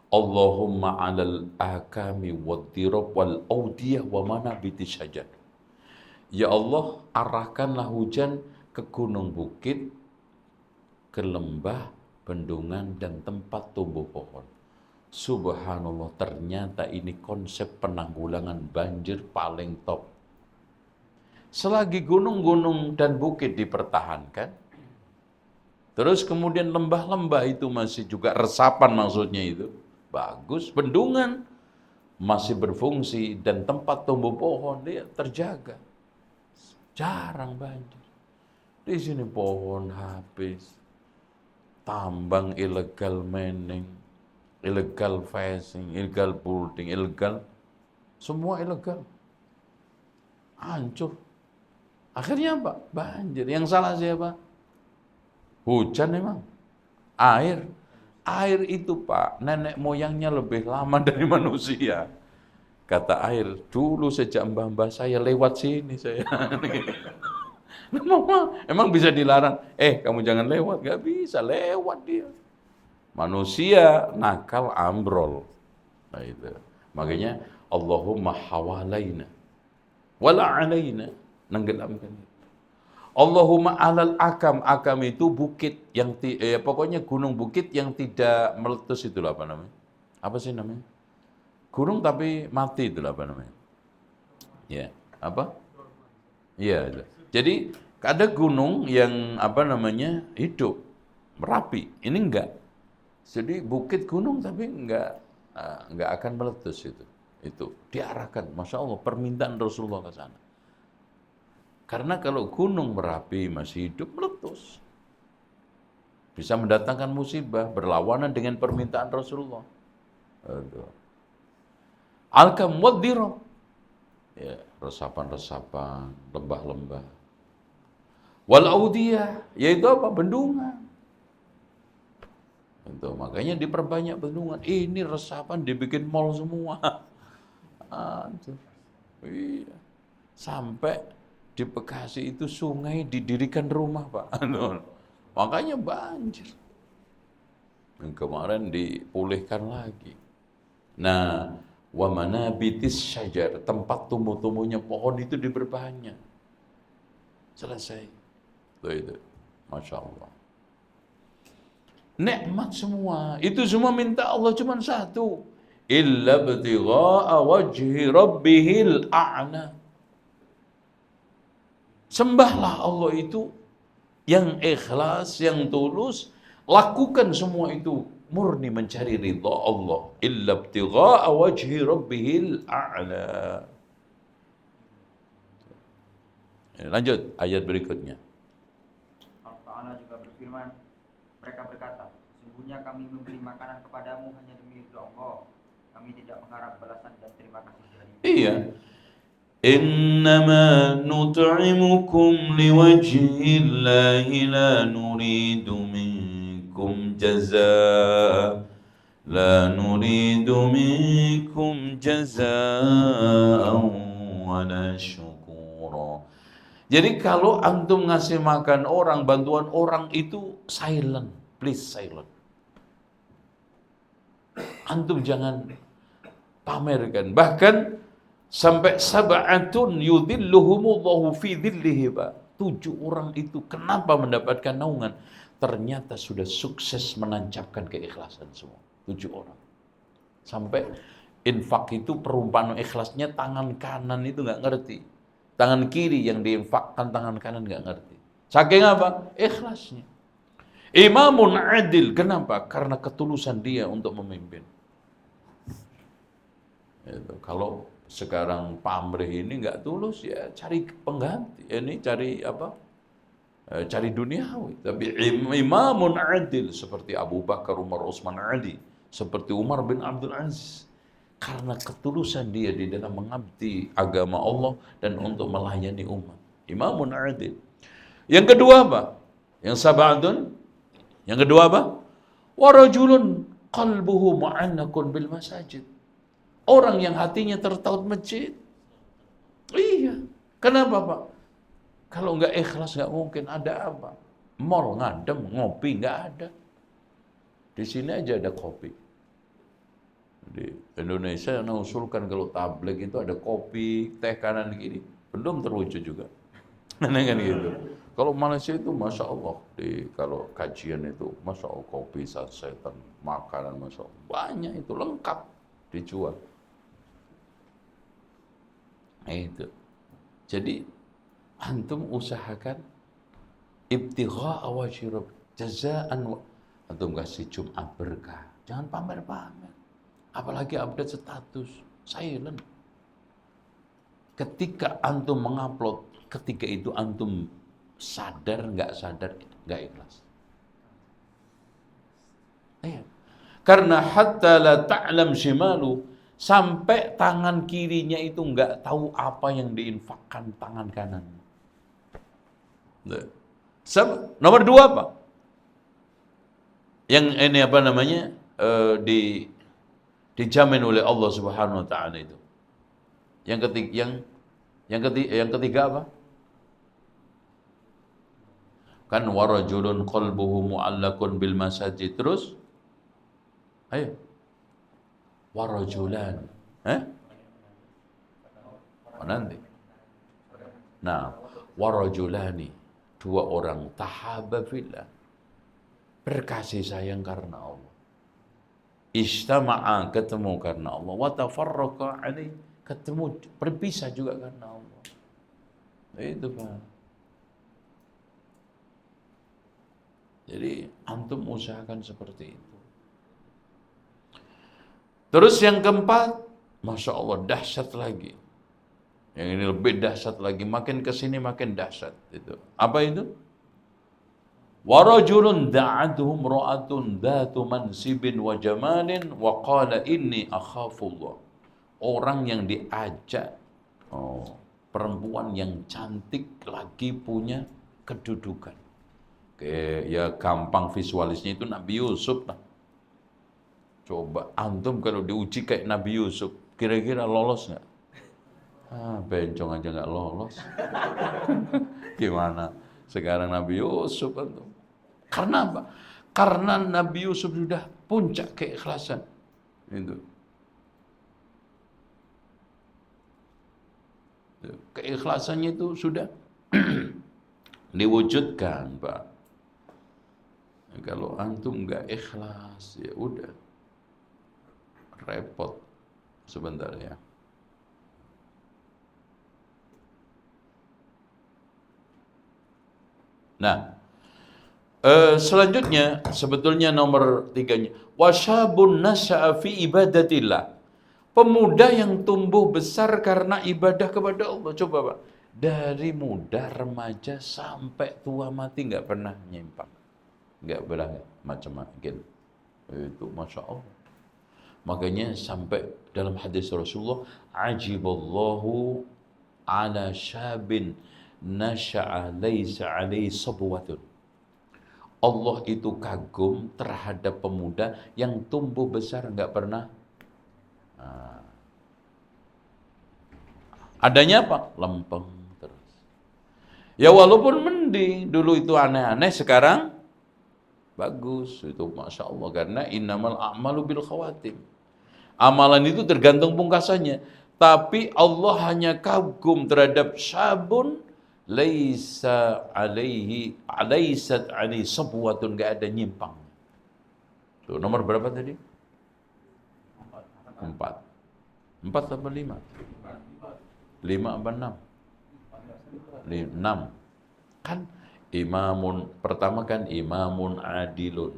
Allahumma alal akami waddirab wal audiyah wa manabiti syajar. Ya Allah, arahkanlah hujan ke gunung bukit, ke lembah, bendungan, dan tempat tumbuh pohon. Subhanallah, ternyata ini konsep penanggulangan banjir paling top. Selagi gunung-gunung dan bukit dipertahankan, terus kemudian lembah-lembah itu masih juga resapan maksudnya itu, bagus, bendungan masih berfungsi, dan tempat tumbuh pohon dia terjaga. Jarang banjir. Di sini pohon habis, tambang ilegal mining, illegal fishing, illegal building, illegal, semua ilegal. Hancur. Akhirnya apa? Banjir. Yang salah siapa? Hujan memang. Air. Air itu Pak, nenek moyangnya lebih lama dari manusia. Kata air, dulu sejak mbah-mbah saya lewat sini saya. Emang bisa dilarang? Kamu jangan lewat. Gak bisa, lewat dia. Manusia nakal ambrol. Nah itu. Makanya Allahumma hawalaina wala alaina, nenggelamkan. Allahumma alal akam. Akam itu bukit yang pokoknya gunung bukit yang tidak meletus, itu apa namanya? Apa sih namanya? Gunung tapi mati, itu apa namanya? Ya, apa? Iya. Jadi ada gunung yang apa namanya? Hidup, Merapi. Ini enggak. Jadi bukit gunung tapi enggak akan meletus itu. Itu diarahkan, Masya Allah, permintaan Rasulullah ke sana. Karena kalau gunung Merapi masih hidup, meletus. Bisa mendatangkan musibah, berlawanan dengan permintaan Rasulullah. Al-kam waddirab. Ya, resapan-resapan, lembah-lembah. Wal audiyah, yaitu apa? Bendungan. Itu makanya diperbanyak bendungan. Ini resapan dibikin mall semua. Iya. Sampai di Bekasi itu sungai didirikan rumah, Pak. Makanya banjir. Dan kemarin dipulihkan lagi. Nah, wa manabitis syajar, tempat tumbuh-tumbuhnya pohon itu diperbanyak. Selesai. Itu. Masya Allah. Nikmat semua. Itu semua minta Allah cuma satu. Illa btigha'a wajhi rabbihil a'la. Sembahlah Allah itu yang ikhlas, yang tulus, lakukan semua itu murni mencari ridha Allah. Illa ibtigha'a wajhi rabbihil a'la. Lanjut ayat berikutnya. Allah Ta'ala juga berfirman, mereka berkata, sesungguhnya kami memberi makanan kepadamu hanya demi ridha Allah. Kami tidak mengharap balasan dan terima kasih dari. Iya. Innama nut'imukum liwajhillahi la nuridu minkum jazaa la nuridu minkum jazaa wala syukura. Jadi kalau antum ngasih makan orang, bantuan orang itu silent, please silent. Antum jangan pamerkan. Bahkan sampai sab'atun yudhilluhumullahu fi dhillihi, Pak. 7 orang itu kenapa mendapatkan naungan? Ternyata sudah sukses menancapkan keikhlasan semua. 7 orang. Sampai infak itu perumpamaan ikhlasnya tangan kanan itu nggak ngerti. Tangan kiri yang diinfakkan, tangan kanan nggak ngerti. Saking apa? Ikhlasnya. Imamun adil. Kenapa? Karena ketulusan dia untuk memimpin. Itu. Kalau sekarang pamrih ini nggak tulus, ya cari pengganti. Ini cari apa? Cari duniawi. Tapi imamun adil seperti Abu Bakar, Umar, Utsman, Ali, seperti Umar bin Abdul Aziz. Karena ketulusan dia di dalam mengabdi agama Allah dan untuk melayani umat. Imamun adil. Yang kedua apa? Yang sab'atun. Yang kedua apa? Wa rajulun qalbuhu mu'annakun bil masajid. Orang yang hatinya tertaut masjid. Iya. Kenapa, Pak? Kalau nggak ikhlas nggak mungkin. Ada apa? Mall ngadem, ngopi nggak ada. Di sini aja ada kopi. Di Indonesia yang usulkan kalau tabligh itu ada kopi, teh kanan kiri. Belum terwujud juga. Kan gitu. Kalau Malaysia itu Masya Allah. Kalau kajian itu Masya Allah, kopi, sasetan, makanan Masya Allah. Banyak itu, lengkap dijual. Nah, itu. Jadi antum usahakan ibtigha wajhi rabb jazaan, antum kasih Jumat berkah. Jangan pamer-pamer. Apalagi update status, silent. Ketika antum mengupload, ketika itu antum sadar, nggak ikhlas. Iya. Karena hatta la ta'lam shimalu, sampai tangan kirinya itu nggak tahu apa yang diinfakkan tangan kanan. Nomor 2 apa? Yang ini apa namanya? Dijamin oleh Allah Subhanahu wa taala itu. Yang ketiga apa? Kan warajulun qalbuhu mu'allakun bil masajid. Terus? Ayo. Warajulan. Nanti. Nah, warajulani, 2 orang tahabba fillah. Berkasih sayang karena Allah. Ijtama'a, ketemu karena Allah, wa tafarraqa alaihi, ketemu berpisah juga karena Allah. Itu Pak. Jadi antum usahakan seperti itu. Terus yang keempat, Masya Allah, dahsyat lagi. Yang ini lebih dahsyat lagi, makin kesini makin dahsyat. Itu. Apa itu? Warajulun da'atuhum ra'atun dhatu mansibin wa jamalin wa qala inni akhafullah. Orang yang diajak perempuan yang cantik lagi punya kedudukan. Ya gampang visualisnya itu Nabi Yusuf lah. Coba antum kalau diuji kayak Nabi Yusuf, kira-kira lolos nggak? Bencong aja nggak lolos. Gimana sekarang Nabi Yusuf antum? Karena apa? Karena Nabi Yusuf sudah puncak keikhlasan. Itu. Keikhlasannya itu sudah diwujudkan, Pak. Kalau antum nggak ikhlas, ya udah repot sebentar ya. Nah, selanjutnya sebetulnya nomor 3-nya, wasyabun nasya'a fi ibadatillah. Pemuda yang tumbuh besar karena ibadah kepada Allah. Coba Pak, dari muda, remaja sampai tua mati nggak pernah nyimpang, nggak pernah macam-macam. Itu Masya Allah. Makanya sampai dalam hadis Rasulullah, ajiballahu ala syabin nasya'a laysa alaihi sabwatun. Allah itu kagum terhadap pemuda yang tumbuh besar nggak pernah adanya apa? Lempeng terus. Ya walaupun mending, dulu itu aneh-aneh, sekarang bagus. Itu Masya Allah, karena innamal a'malu bil khawatim. Amalan itu tergantung pungkasannya. Tapi Allah hanya kagum terhadap syabun laisa alaihi alaisat alaihi sabwatun, enggak ada nyimpang. Tuh, nomor berapa tadi? 4. 4 apa 5? 5 apa 6? 6. Kan imamun, pertama kan imamun adilun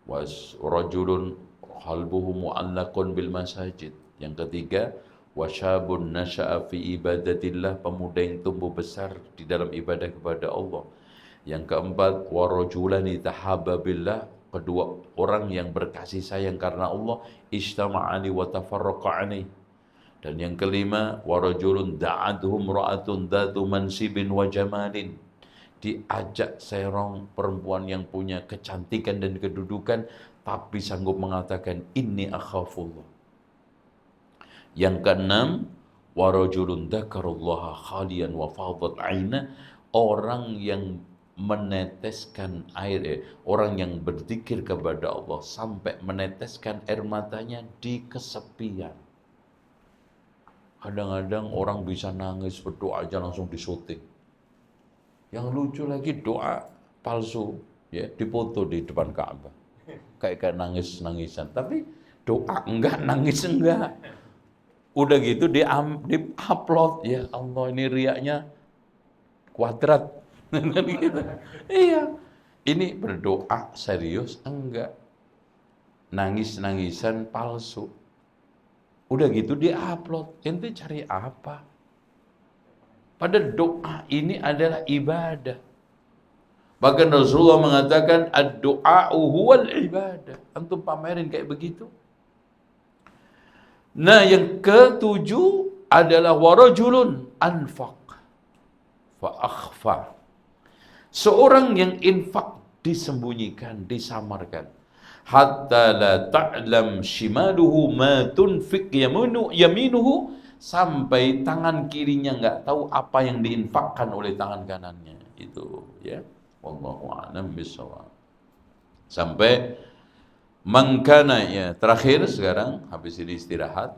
was rajulun qalbuhu mu'allaqun bil masajid. Yang ketiga, wasyabun nasya'a fi ibadatillah, pemuda yang tumbuh besar di dalam ibadah kepada Allah. Yang keempat, warajulani tahabba billah, kedua orang yang berkasih sayang karena Allah, ijtama'ani wa tafarraqa'ani. Dan yang kelima, warajulun da'atuhum ra'atun dhatu mansibin wa jamalin, diajak serong perempuan yang punya kecantikan dan kedudukan, tapi sanggup mengatakan inni akhafullah. Yang keenam, warajulun dzakarallaha khalian wa fadat aina, orang yang meneteskan air, orang yang berzikir kepada Allah sampai meneteskan air matanya di kesepian. Kadang-kadang orang bisa nangis berdoa aja langsung disyuting. Yang lucu lagi doa palsu, ya, difoto di depan Ka'bah. Kayak nangis-nangisan, tapi doa enggak, nangis enggak. Udah gitu di-upload, ya Allah ini riaknya kuadrat. Gitu. Iya. Ini berdoa serius enggak. Nangis-nangisan palsu. Udah gitu di-upload. Ente cari apa? Pada doa ini adalah ibadah. Bahkan Rasulullah mengatakan ad-du'a'u huwal ibadah. Antum pamerin kayak begitu. Nah, yang ketujuh adalah warajulun anfaq fa akhfa. Seorang yang infak disembunyikan, disamarkan. Hatta la ta'lam shimaluhu ma tunfiq yaminuhu, sampai tangan kirinya enggak tahu apa yang diinfakkan oleh tangan kanannya. Itu, ya. Wallahu a'lam bishawab. Sampai mangkana, ya, terakhir sekarang habis ini istirahat.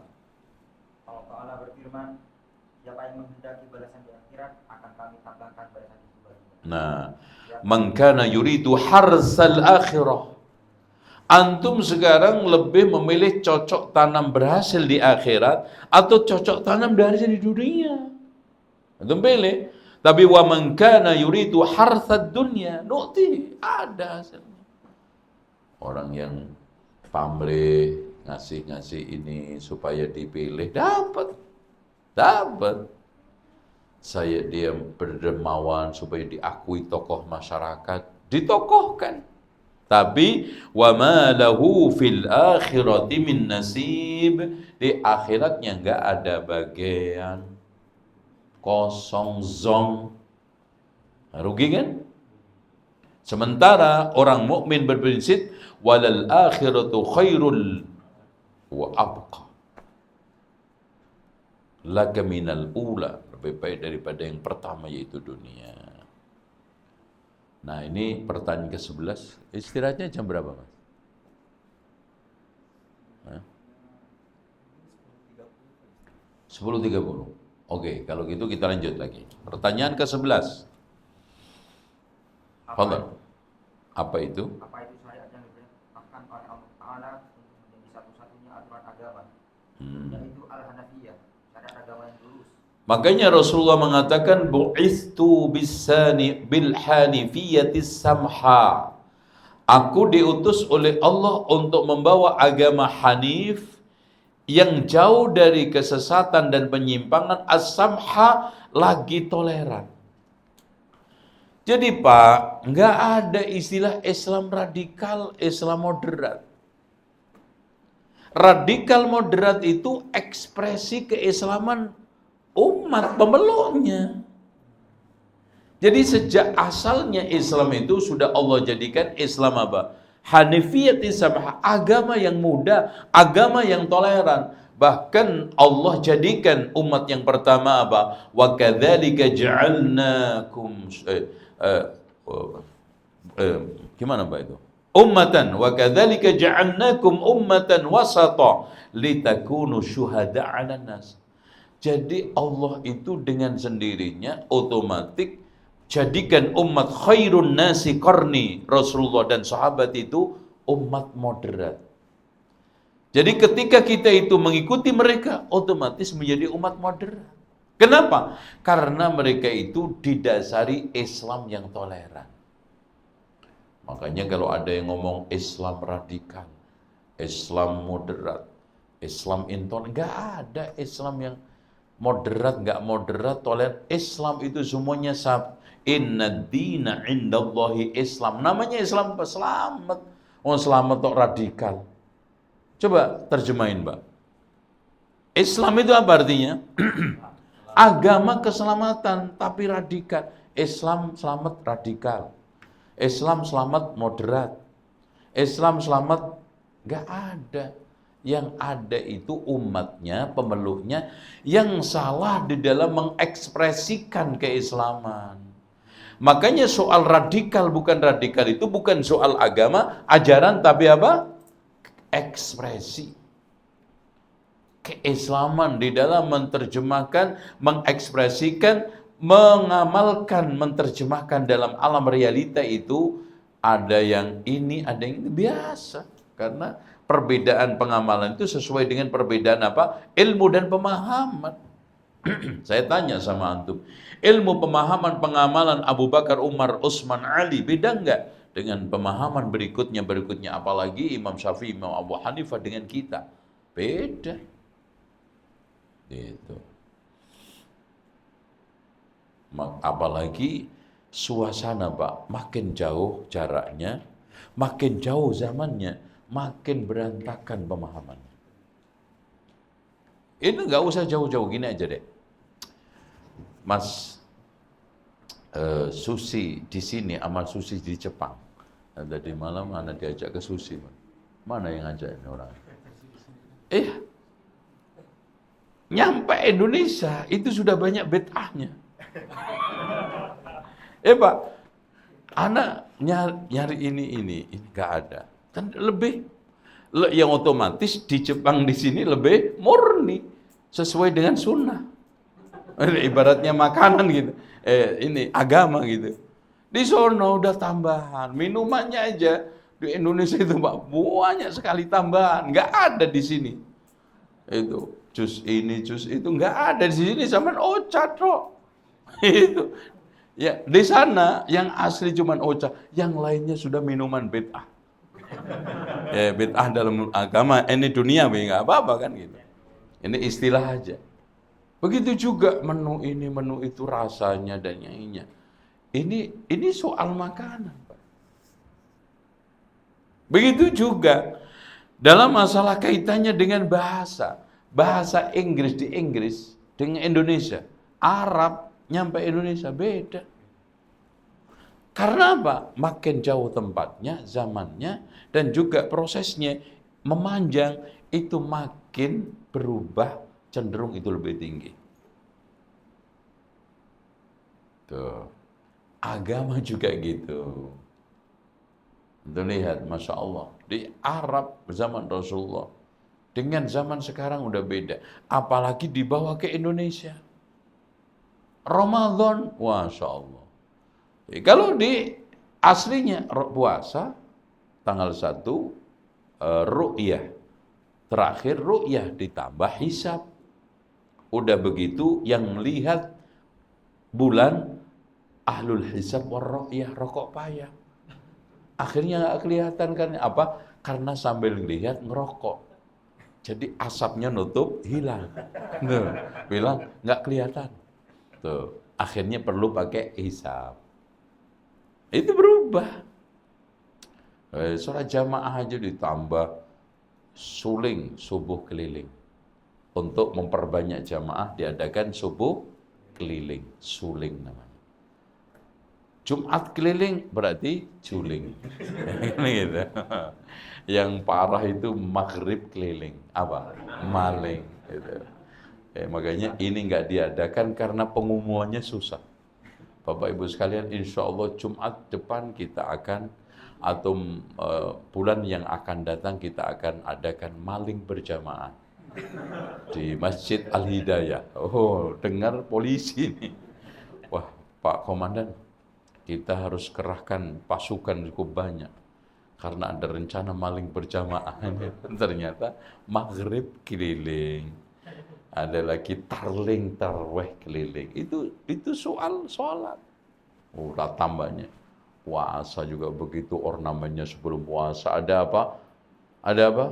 Allah Ta'ala berfirman, siapa yang menghendaki balasan di akhirat akan kami tambahkan balasan itu baginya. Nah, mangkana yuridu harsal akhirah. Antum sekarang lebih memilih cocok tanam berhasil di akhirat atau cocok tanam berhasil di dunia. Antum pilih. Tapi wa man kana yuridu harsad dunya nu'ti, ada hasilnya. Orang yang pamrih ngasih ini supaya dipilih, dapat. Dia berdermawan supaya diakui tokoh masyarakat, ditokohkan. Tapi wa ma lahu fil akhirati min nasib, di akhiratnya enggak ada bagian, kosong zong, rugi kan? Sementara orang mukmin berprinsip walal akhiratu khairul wa abqa laka minal ula, lebih baik daripada yang pertama yaitu dunia. Nah, ini pertanyaan ke-11. Istirahatnya jam berapa, Mas? 10.30. Oke, kalau gitu kita lanjut lagi. Pertanyaan ke-11. Apa itu? Apa itu syariat yang diperintahkan oleh Allah Ta'ala untuk menjadi satu-satunya aturan agama? Yaitu al-Hanafiyah, syariat agama yang lurus. Makanya Rasulullah mengatakan bu'istu bil hanifiyatis samha. Aku diutus oleh Allah untuk membawa agama Hanif yang jauh dari kesesatan dan penyimpangan, as-samha, lagi toleran. Jadi Pak, nggak ada istilah Islam radikal, Islam moderat. Radikal moderat itu ekspresi keislaman umat pemeluknya. Jadi sejak asalnya Islam itu sudah Allah jadikan Islam apa? Hanifiyat samha, agama yang mudah, agama yang toleran. Bahkan Allah jadikan umat yang pertama apa? Wa kadzalika ja'alnakum gimana Pak itu? Ummatan wa kadzalika ja'alnakum ummatan wasata litakunu syuhada'a 'alan nas. Jadi Allah itu dengan sendirinya otomatis jadikan umat khairun nasi qarni, Rasulullah dan sahabat itu umat moderat. Jadi ketika kita itu mengikuti mereka, otomatis menjadi umat moderat. Kenapa? Karena mereka itu didasari Islam yang toleran. Makanya kalau ada yang ngomong Islam radikal, Islam moderat, Islam intoleran, nggak ada Islam yang moderat, nggak moderat, toleran. Islam itu semuanya inna dina indallahi Islam. Namanya Islam apa? Selamat. Oh selamat kok radikal. Coba terjemahin, Mbak. Islam itu apa artinya? Agama keselamatan, tapi radikal. Islam selamat radikal. Islam selamat moderat. Islam selamat nggak ada. Yang ada itu umatnya, pemeluknya yang salah di dalam mengekspresikan keislaman. Makanya soal radikal bukan radikal itu bukan soal agama, ajaran, tapi apa? Ekspresi. Keislaman di dalam menerjemahkan, mengekspresikan, mengamalkan, menerjemahkan dalam alam realita itu ada yang ini, ada yang ini, biasa. Karena perbedaan pengamalan itu sesuai dengan perbedaan apa? Ilmu dan pemahaman. Saya tanya sama antum, ilmu pemahaman pengamalan Abu Bakar, Umar, Utsman, Ali beda enggak dengan pemahaman berikutnya, apalagi Imam Syafi'i, Imam Abu Hanifah dengan kita? Beda. Gitu. Apalagi suasana, Pak, makin jauh jaraknya, makin jauh zamannya, makin berantakan pemahamannya. Ini nggak usah jauh-jauh, gini aja deh. Mas Susi di sini, sama Susi di Jepang. Dan tadi malam mana diajak ke Susi, mana yang ngajak ini orang? Nyampe Indonesia itu sudah banyak bid'ahnya. Pak, anak nyari ini nggak ada. Kan lebih yang otomatis di Jepang di sini lebih murni sesuai dengan sunnah. Ibaratnya makanan gitu. Ini agama gitu. Di sono udah tambahan, minumannya aja di Indonesia itu Pak banyak sekali tambahan, nggak ada di sini. Itu jus ini, jus itu nggak ada di sini, sampean ocat kok. Itu. Ya, di sana yang asli cuman ocat, yang lainnya sudah minuman bid'ah. Bid'ah dalam agama, ini dunia nggak apa-apa kan gitu. Ini istilah aja. Begitu juga menu ini, menu itu, rasanya dan nyanyinya. Ini soal makanan, Pak. Begitu juga dalam masalah kaitannya dengan bahasa. Bahasa Inggris di Inggris dengan Indonesia, Arab nyampe Indonesia beda. Karena apa? Makin jauh tempatnya, zamannya, dan juga prosesnya memanjang, itu makin berubah, cenderung itu lebih tinggi. Tuh. Agama juga gitu. Itu lihat, Masya Allah. Di Arab zaman Rasulullah, dengan zaman sekarang udah beda. Apalagi dibawa ke Indonesia. Ramadan, Masya Allah. Kalau di aslinya puasa, tanggal 1, ru'yah. Terakhir ru'yah ditambah hisab. Udah begitu yang melihat bulan ahlul hisab war ru'yah, rokok payah. Akhirnya nggak kelihatan kan apa? Karena sambil lihat ngerokok. Jadi asapnya nutup, hilang. Tuh, bilang nggak kelihatan. Tuh, akhirnya perlu pakai hisab. Itu berubah. Sholat jamaah aja ditambah suling subuh keliling. Untuk memperbanyak jamaah diadakan subuh keliling, suling namanya. Jumat keliling berarti juling. Gitu. Yang parah itu maghrib keliling. Apa? Maling. Gitu. Makanya ini nggak diadakan karena pengumumannya susah. Bapak Ibu sekalian, insya Allah Jumat depan kita akan, atau bulan yang akan datang kita akan adakan maling berjamaah di Masjid Al-Hidayah. Oh, dengar polisi nih. Wah, Pak Komandan, kita harus kerahkan pasukan cukup banyak karena ada rencana maling berjamaah. Ternyata maghrib keliling, ada lagi tarling tarweh keliling. Itu soal sholat. Udah tambahnya puasa juga begitu, ornamennya sebelum puasa ada apa? Ada apa?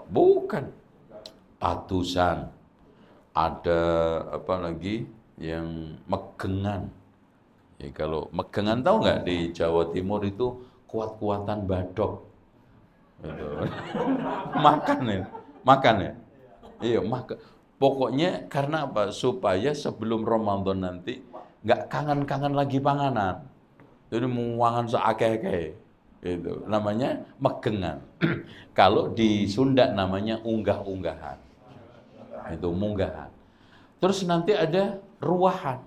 Bukan patusan. Ada apa lagi yang megengan. Ya, kalau megengan tahu nggak, di Jawa Timur itu kuat-kuatan badok. Gitu. Makan ya. Iya, makan. Pokoknya karena apa? Supaya sebelum Ramadan nanti nggak kangen-kangen lagi panganan. Jadi muangan seakeh-akeh. Itu namanya megengan. Kalau di Sunda namanya unggah-unggahan. Itu munggahan. Terus nanti ada ruahan.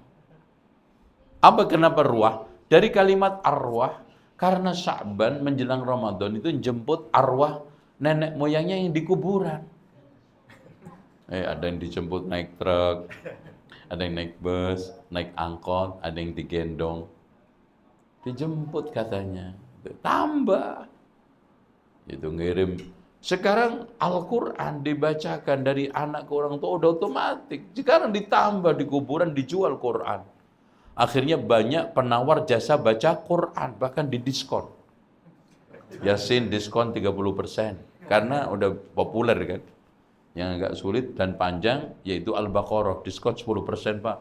Apa kenapa ruah? Dari kalimat arwah, karena Sya'ban menjelang Ramadan itu jemput arwah nenek moyangnya yang di kuburan. Ada yang dijemput naik truk, ada yang naik bus, naik angkot, ada yang digendong. Dijemput katanya. Tambah. Itu ngirim. Sekarang Al-Quran dibacakan dari anak ke orang tua udah otomatis. Sekarang ditambah di kuburan, dijual Quran. Akhirnya banyak penawar jasa baca Quran, bahkan didiskon. Yasin diskon 30%. Karena udah populer kan. Yang agak sulit dan panjang yaitu Al-Baqarah, diskon 10% Pak.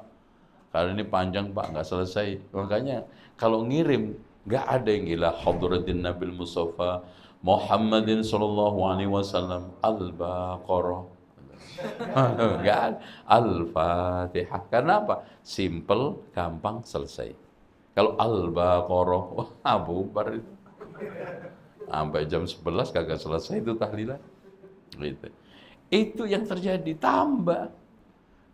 Kalau ini panjang Pak, nggak selesai. Makanya kalau ngirim, nggak ada yang gila. Hadratin Nabil Mustafa Muhammadin sallallahu alaihi wasallam Al-Baqarah. Nggak ada. Al-Fatihah. Karena apa? Simple, gampang, selesai. Kalau Al-Baqarah, wah bubar itu. Sampai jam 11 kagak selesai itu tahlilan. Gitu. Itu yang terjadi, tambah.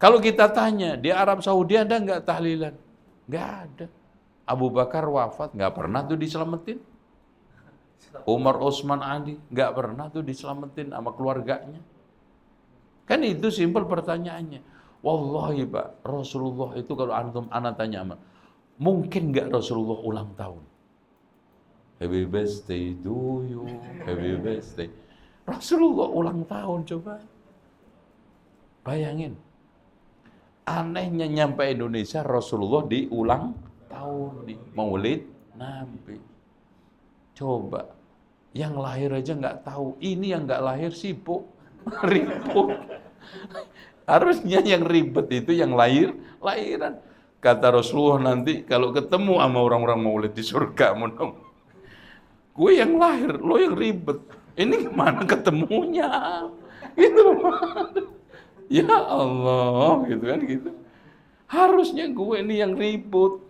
Kalau kita tanya, di Arab Saudi ada nggak tahlilan? Nggak ada. Abu Bakar wafat, nggak pernah tuh diselamatin. Umar, Utsman, Ali, nggak pernah tuh diselamatin sama keluarganya. Kan itu simpel pertanyaannya. Wallahi Pak, Rasulullah itu kalau antum anak tanya sama, mungkin nggak Rasulullah ulang tahun? Happy birthday to you, happy birthday. Rasulullah ulang tahun, coba. Bayangin. Anehnya nyampe Indonesia, Rasulullah diulang tahun nih, Maulid Nabi. Coba, yang lahir aja nggak tahu. Ini yang nggak lahir sibuk, ribut. Harusnya yang ribet itu yang lahiran. Kata Rasulullah nanti kalau ketemu sama orang-orang Maulid di surga, gue yang lahir, lo yang ribet. Ini gimana ketemunya? Gitu loh. Ya Allah, gitu kan gitu. Harusnya gue ini yang ribut,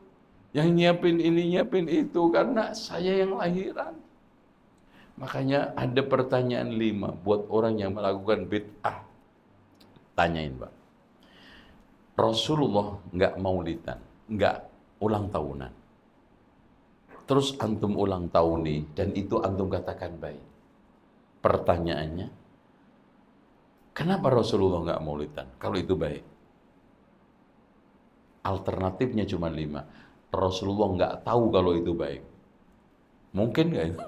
yang nyiapin ini, nyiapin itu, karena saya yang lahiran. Makanya ada pertanyaan 5 buat orang yang melakukan bid'ah. Tanyain Pak. Rasulullah nggak maulidan, nggak ulang tahunan. Terus antum ulang tahun nih, dan itu antum katakan baik. Pertanyaannya, kenapa Rasulullah nggak maulidan kalau itu baik? Alternatifnya cuma 5. Rasulullah nggak tahu kalau itu baik. Mungkin nggak itu?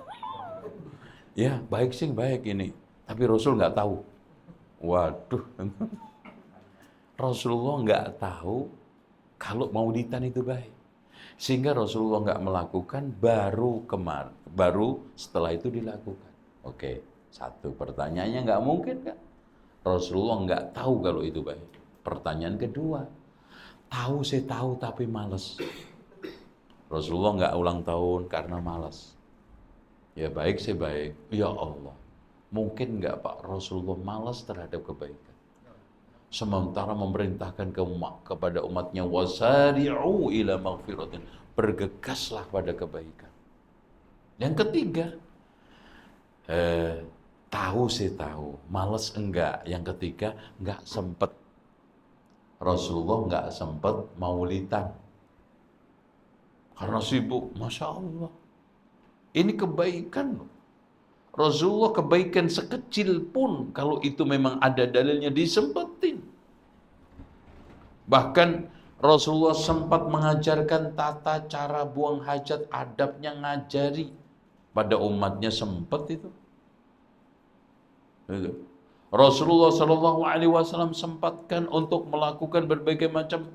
Ya baik sih baik ini, tapi Rasul nggak tahu. Waduh, Rasulullah nggak tahu kalau maulidan itu baik, sehingga Rasulullah nggak melakukan, baru setelah itu dilakukan. Oke, satu pertanyaannya nggak mungkin kan? Rasulullah nggak tahu kalau itu baik. Pertanyaan kedua, tahu saya tahu tapi malas. Rasulullah nggak ulang tahun karena malas. Ya baik sih baik. Ya Allah, mungkin nggak Pak Rasulullah malas terhadap kebaikan, sementara memerintahkan kepada umatnya wasari'u ila maghfiratin, bergegaslah pada kebaikan. Yang ketiga, Tahu sih tahu, males enggak. Yang ketiga, enggak sempet. Rasulullah enggak sempet maulidan. Karena sibuk, Masya Allah. Ini kebaikan loh. Rasulullah kebaikan sekecil pun, kalau itu memang ada dalilnya, disempetin. Bahkan Rasulullah sempat mengajarkan tata cara buang hajat, adabnya ngajari pada umatnya, sempat itu. Rasulullah Shallallahu Alaihi Wasallam sempatkan untuk melakukan berbagai macam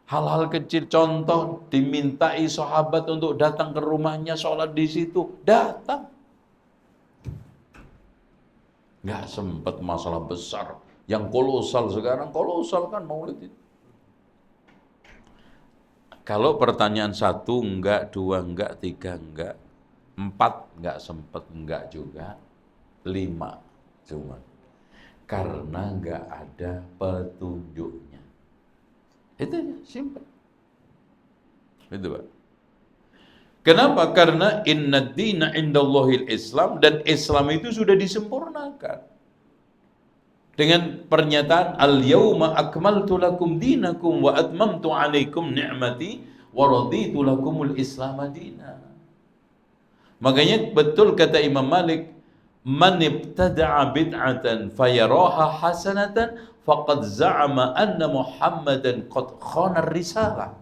hal-hal kecil. Contoh, dimintai sahabat untuk datang ke rumahnya, sholat di situ, datang. Nggak sempat masalah besar yang kolosal. Sekarang kolosal kan maulid itu. Kalau pertanyaan 1 enggak, 2 enggak, 3 enggak, 4 enggak sempat, enggak juga, 5 cuma karena enggak ada petunjuknya. Itu aja, simpel. Itu Pak. Kenapa? Karena inna dina indallahil Islam, dan Islam itu sudah disempurnakan. Dengan pernyataan al-yauma akmaltu lakum dinakum wa atmamtu alaikum ni'mati wa raditu lakumul Islam dina. Makanya betul kata Imam Malik, man ibtada'a bid'atan fayaraha hasanatan faqad za'ama anna Muhammadan qad khana risalah.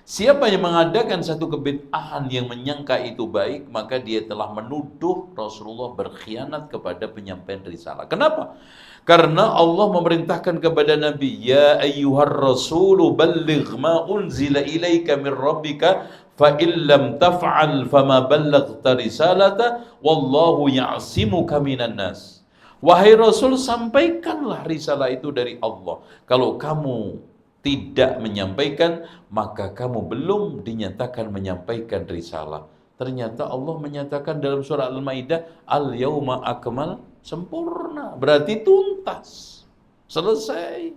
Siapa yang mengadakan satu kebid'ahan yang menyangka itu baik, maka dia telah menuduh Rasulullah berkhianat kepada penyampaian risalah. Kenapa? Karena Allah memerintahkan kepada Nabi, ya ayyuhar rasulu balligh ma unzila ilaika min rabbika fa illam taf'al fama ballaghta risalata wallahu ya'simuka minan nas. Wahai Rasul, sampaikanlah risalah itu dari Allah. Kalau kamu tidak menyampaikan, maka kamu belum dinyatakan menyampaikan risalah. Ternyata Allah menyatakan dalam surah Al-Maidah, al-yauma akmal, sempurna, berarti tuntas, selesai.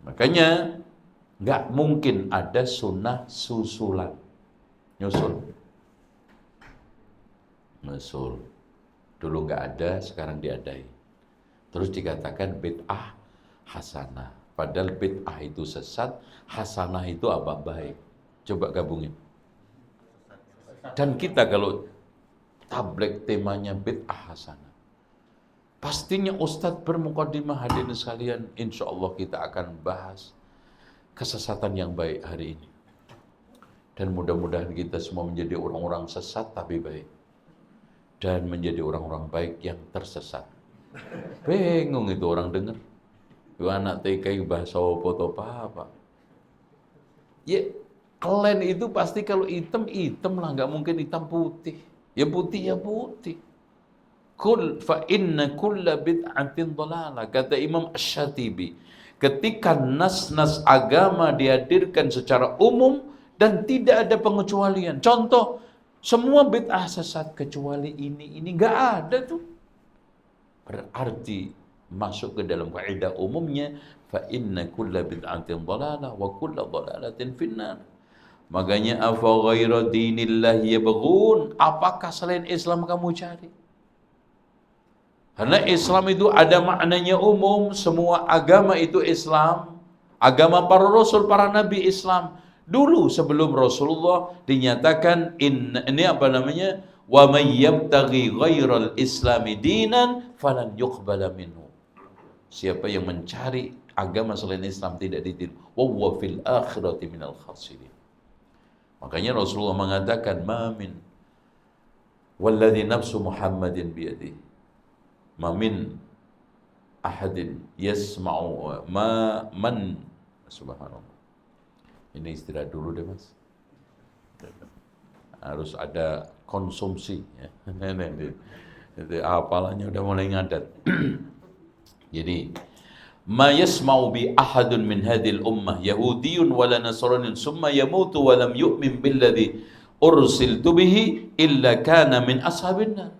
Makanya nggak mungkin ada sunnah susulan, nyusul. Dulu nggak ada, sekarang diadai. Terus dikatakan bid'ah hasanah. Padahal bid'ah itu sesat, hasanah itu apa? Baik. Coba gabungin. Dan kita kalau tabligh temanya bid'ah hasanah, pastinya Ustadz bermukadimah, hadirin sekalian, insya Allah kita akan bahas kesesatan yang baik hari ini. Dan mudah-mudahan kita semua menjadi orang-orang sesat tapi baik. Dan menjadi orang-orang baik yang tersesat. Bingung itu orang dengar. Itu anak TK bahasa apa. Ya, kalian itu pasti kalau hitam lah, nggak mungkin hitam putih. Ya putih ya putih. Kul fa inna kulla bid'atin dhalalah, kata Imam Asy-Syatibi. Ketika nas-nas agama dihadirkan secara umum dan tidak ada pengecualian. Contoh, semua bid'ah sesat kecuali ini nggak ada tuh. Berarti masuk ke dalam kaidah umumnya, fa inna kulla bid'atin dhalalah wa kulla dhalalatin finnar. Makanya afa ghaira dinillahi yabghun, apakah selain Islam kamu cari? Karena Islam itu ada maknanya umum, semua agama itu Islam. Agama para rasul, para nabi Islam. Dulu sebelum Rasulullah dinyatakan ini apa namanya? Wa may yabtaghi ghairal islami dinan falan yuqbala minhu. Siapa yang mencari agama selain Islam tidak diterima, wa huwa fil akhirati minal khasirin. Makanya Rasulullah mengatakan, ma min walladzi nafsu Muhammadin biyadihi ma min ahadin yasma'u ma man, subhanallah. Ini istirahat dulu deh Mas. Harus ada konsumsi ya. Itu hafalannya udah mulai ngadat. Jadi ma yasma'u bi ahadun min hadhil ummah yahudiyyun wala nasraniyun summa yamutu wa lam yu'min billadzi ursiltu bihi illa kana min ashabin nar.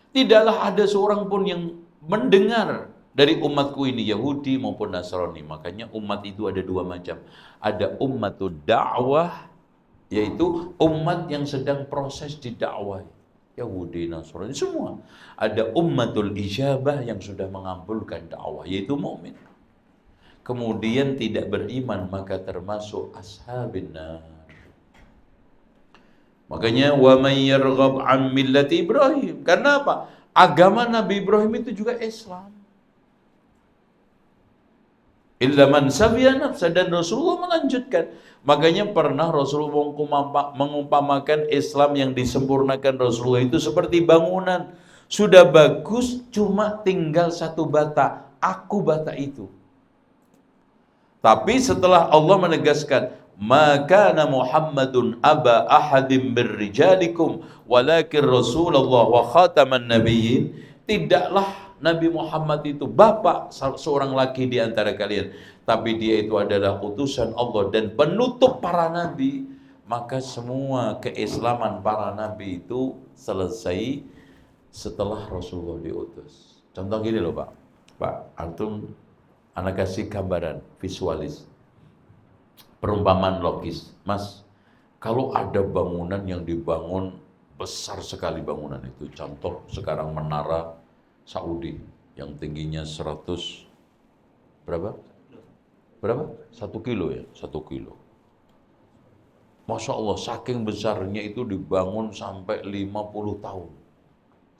Tidaklah ada seorang pun yang mendengar dari umatku ini, Yahudi maupun Nasrani. Makanya umat itu ada dua macam. Ada ummatud da'wah, yaitu umat yang sedang proses didakwah. Yahudi, Nasrani, semua. Ada ummatul ijabah yang sudah mengabulkan dakwah, yaitu mukmin. Kemudian tidak beriman, maka termasuk ashabin nar. Makanya wa may yarghab an millati Ibrahim. Karena apa? Agama Nabi Ibrahim itu juga Islam. Illa man safiya nafsa, dan Rasulullah melanjutkan. Makanya pernah Rasulullah mengumpamakan Islam yang disempurnakan Rasulullah itu seperti bangunan. Sudah bagus, cuma tinggal satu bata. Aku bata itu. Tapi setelah Allah menegaskan, maka Muhammadun aba ahadim birrijalikum walakin Rasulullah wa khataman nabiyyin. Tidaklah Nabi Muhammad itu bapak seorang laki di antara kalian, tapi dia itu adalah utusan Allah dan penutup para nabi. Maka semua keislaman para nabi itu selesai setelah Rasulullah diutus. Contoh gini loh Pak, antum anak kasih gambaran visualis, perumpamaan logis. Mas, kalau ada bangunan yang dibangun besar sekali, bangunan itu, contoh sekarang menara Saudi yang tingginya 100 berapa? 1 kilo ya, 1 kilo. Masya Allah, saking besarnya itu dibangun sampai 50 tahun.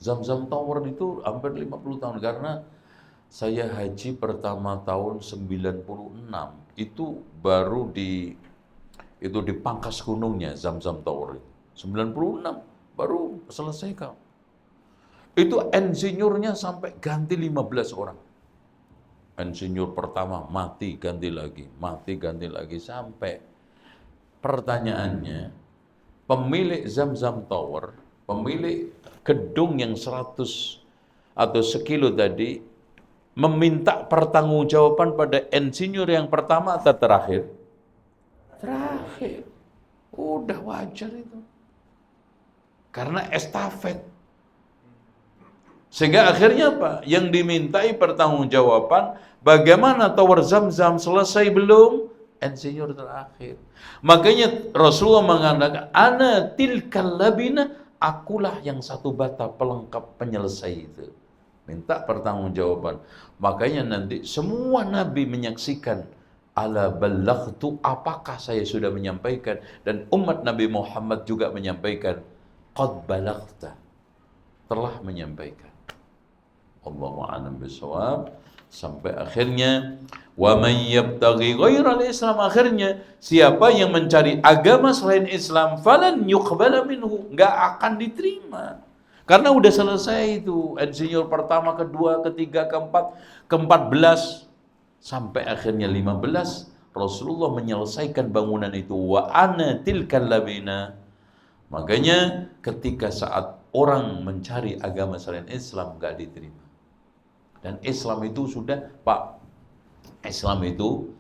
Zamzam Tower itu hampir 50 tahun, karena saya haji pertama tahun 96, itu baru di pangkas gunungnya Zamzam Tower. 96 baru selesai kau. Itu insinyurnya sampai ganti 15 orang. Insinyur pertama mati, ganti lagi, sampai pertanyaannya, pemilik Zamzam Tower, pemilik gedung yang 100 atau sekilo tadi, meminta pertanggungjawaban pada insinyur yang pertama atau terakhir? Terakhir. Udah wajar itu. Karena estafet. Sehingga akhirnya apa? Yang dimintai pertanggungjawaban, bagaimana tower Zamzam selesai belum? Insinyur terakhir. Makanya Rasulullah mengatakan, ana tilkal labina, akulah yang satu bata pelengkap penyelesai itu. Minta pertanggungjawaban. Makanya nanti semua nabi menyaksikan, ala ballaghtu, apakah saya sudah menyampaikan, dan umat Nabi Muhammad juga menyampaikan, qad balaghta, telah menyampaikan. Allahu a'lam bishawab. Sampai akhirnya, wa may yabtaghi ghairal Islam, akhirnya siapa yang mencari agama selain Islam, falan yuqbala minhu, enggak akan diterima. Karena udah selesai itu, insinyur pertama, kedua, ketiga, keempat, ke-14 sampai akhirnya 15, Rasulullah menyelesaikan bangunan itu, wa ana tilkal labina. Makanya ketika saat orang mencari agama selain Islam enggak diterima. Dan Islam itu sudah, Pak, Islam itu